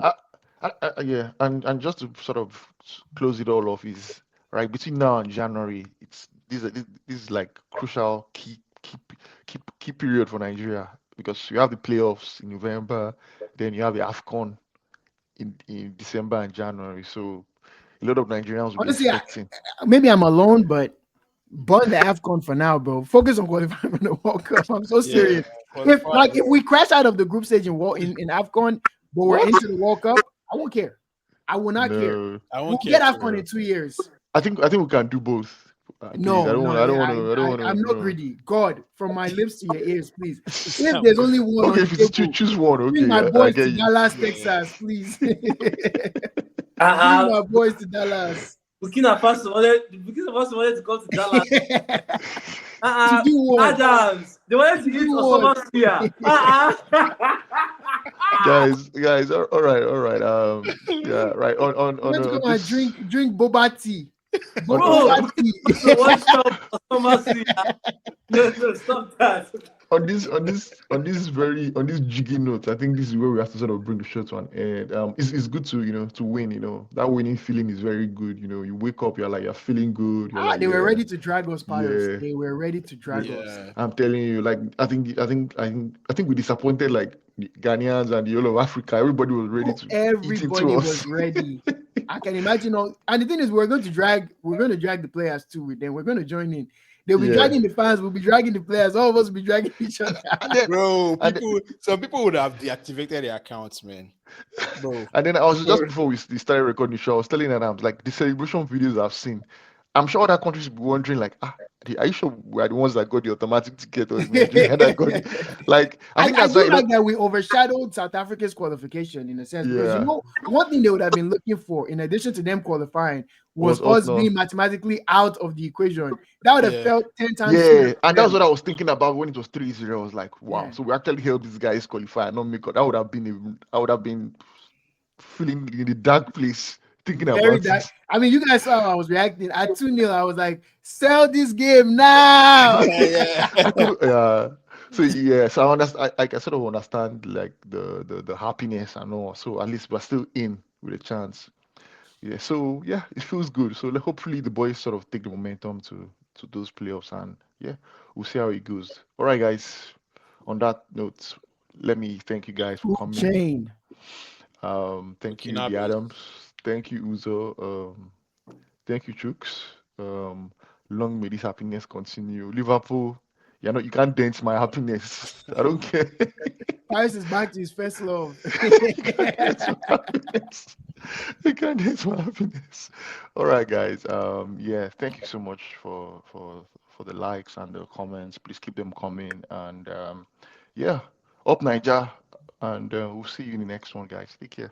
Yeah. And just to sort of close it all off is right between now and January. This is like crucial key period for Nigeria because you have the playoffs in November, then you have the AFCON in December and January. So a lot of Nigerians will be Honestly, expecting. maybe I'm alone, but burn the AFCON for now, bro. Focus on qualifying for the World Cup. I'm so yeah. serious. Qualify. If we crash out of the group stage in AFCON, but we're What? into the World Cup, I won't care. I will not care. No, I We'll won't get care. AFCON in 2 years. I think we can do both. Please, No, I don't want. I don't want to. I don't want I'm to. not No. greedy. God, from my lips to your ears, please. If there's only one Okay, on if the it's table, choose one, bring okay, my I boys get to you. Dallas, Yeah. Texas, please. Bring Uh-uh. my boys to Dallas. Burkina Faso wanted to come to Dallas. To do what? Adams. They wanted to eat Do what? Osama Syria. Guys, all right. Yeah, right. We're going to come and this drink boba tea. on, Bro, Boba tea. so one shop Osama Syria. No, stop that. on this jiggy note, I think this is where we have to sort of bring the show to an end. It's good to win. That winning feeling is very good. You wake up, you're feeling good. You're like, They were yeah, ready to drag us, Pius. yeah. They were ready to drag us. Yeah. I'm telling you, like I think we disappointed like the Ghanaians and the whole of Africa. Everybody was ready to eat Everybody into was us. ready. I can imagine and the thing is we're going to drag the players too with them. We're going to join in. They'll be Yeah. dragging the fans, we'll be dragging the players, all of us will be dragging each other. And then, Bro, and some people would have deactivated their accounts, man. Bro. And then I was just before we started recording the show, I was telling them, I was like, the celebration videos I've seen, I'm sure other countries will be wondering, like, are you sure we are the ones that got the automatic ticket, or is Nigeria that got it? Like, I think I that's why do a lot. like that we overshadowed South Africa's qualification in a sense because Yeah, one thing they would have been looking for in addition to them qualifying was was us us now. being mathematically out of the equation. That would have Yeah. felt 10 times sweeter Yeah, for and that was them. what I was thinking about when it was 3-0. I was like, wow. Yeah. So we actually helped these guys qualify and not make it. That would have been I would have been feeling in the dark place thinking Very about that. it. I mean, you guys saw how I was reacting at 2-0. I was like, sell this game now. Yeah. I could, so yeah, so I understand. I sort of understand like the happiness and all. So at least we're still in with a chance. Yeah. So yeah, it feels good. So hopefully the boys sort of take the momentum to those playoffs, and yeah, we'll see how it goes. All right, guys. On that note, let me thank you guys for Food coming. chain. Thank you, the Okinabe. Adams. Thank you, Uzo. Thank you, Chooks. Um, Long may this happiness continue. Liverpool, you can't dent my happiness. I don't care. Paris is back to his first love. You can't dent my happiness. You can't dent my happiness. All right, guys. Yeah, thank you so much for the likes and the comments. Please keep them coming. And yeah, up Niger. And we'll see you in the next one, guys. Take care.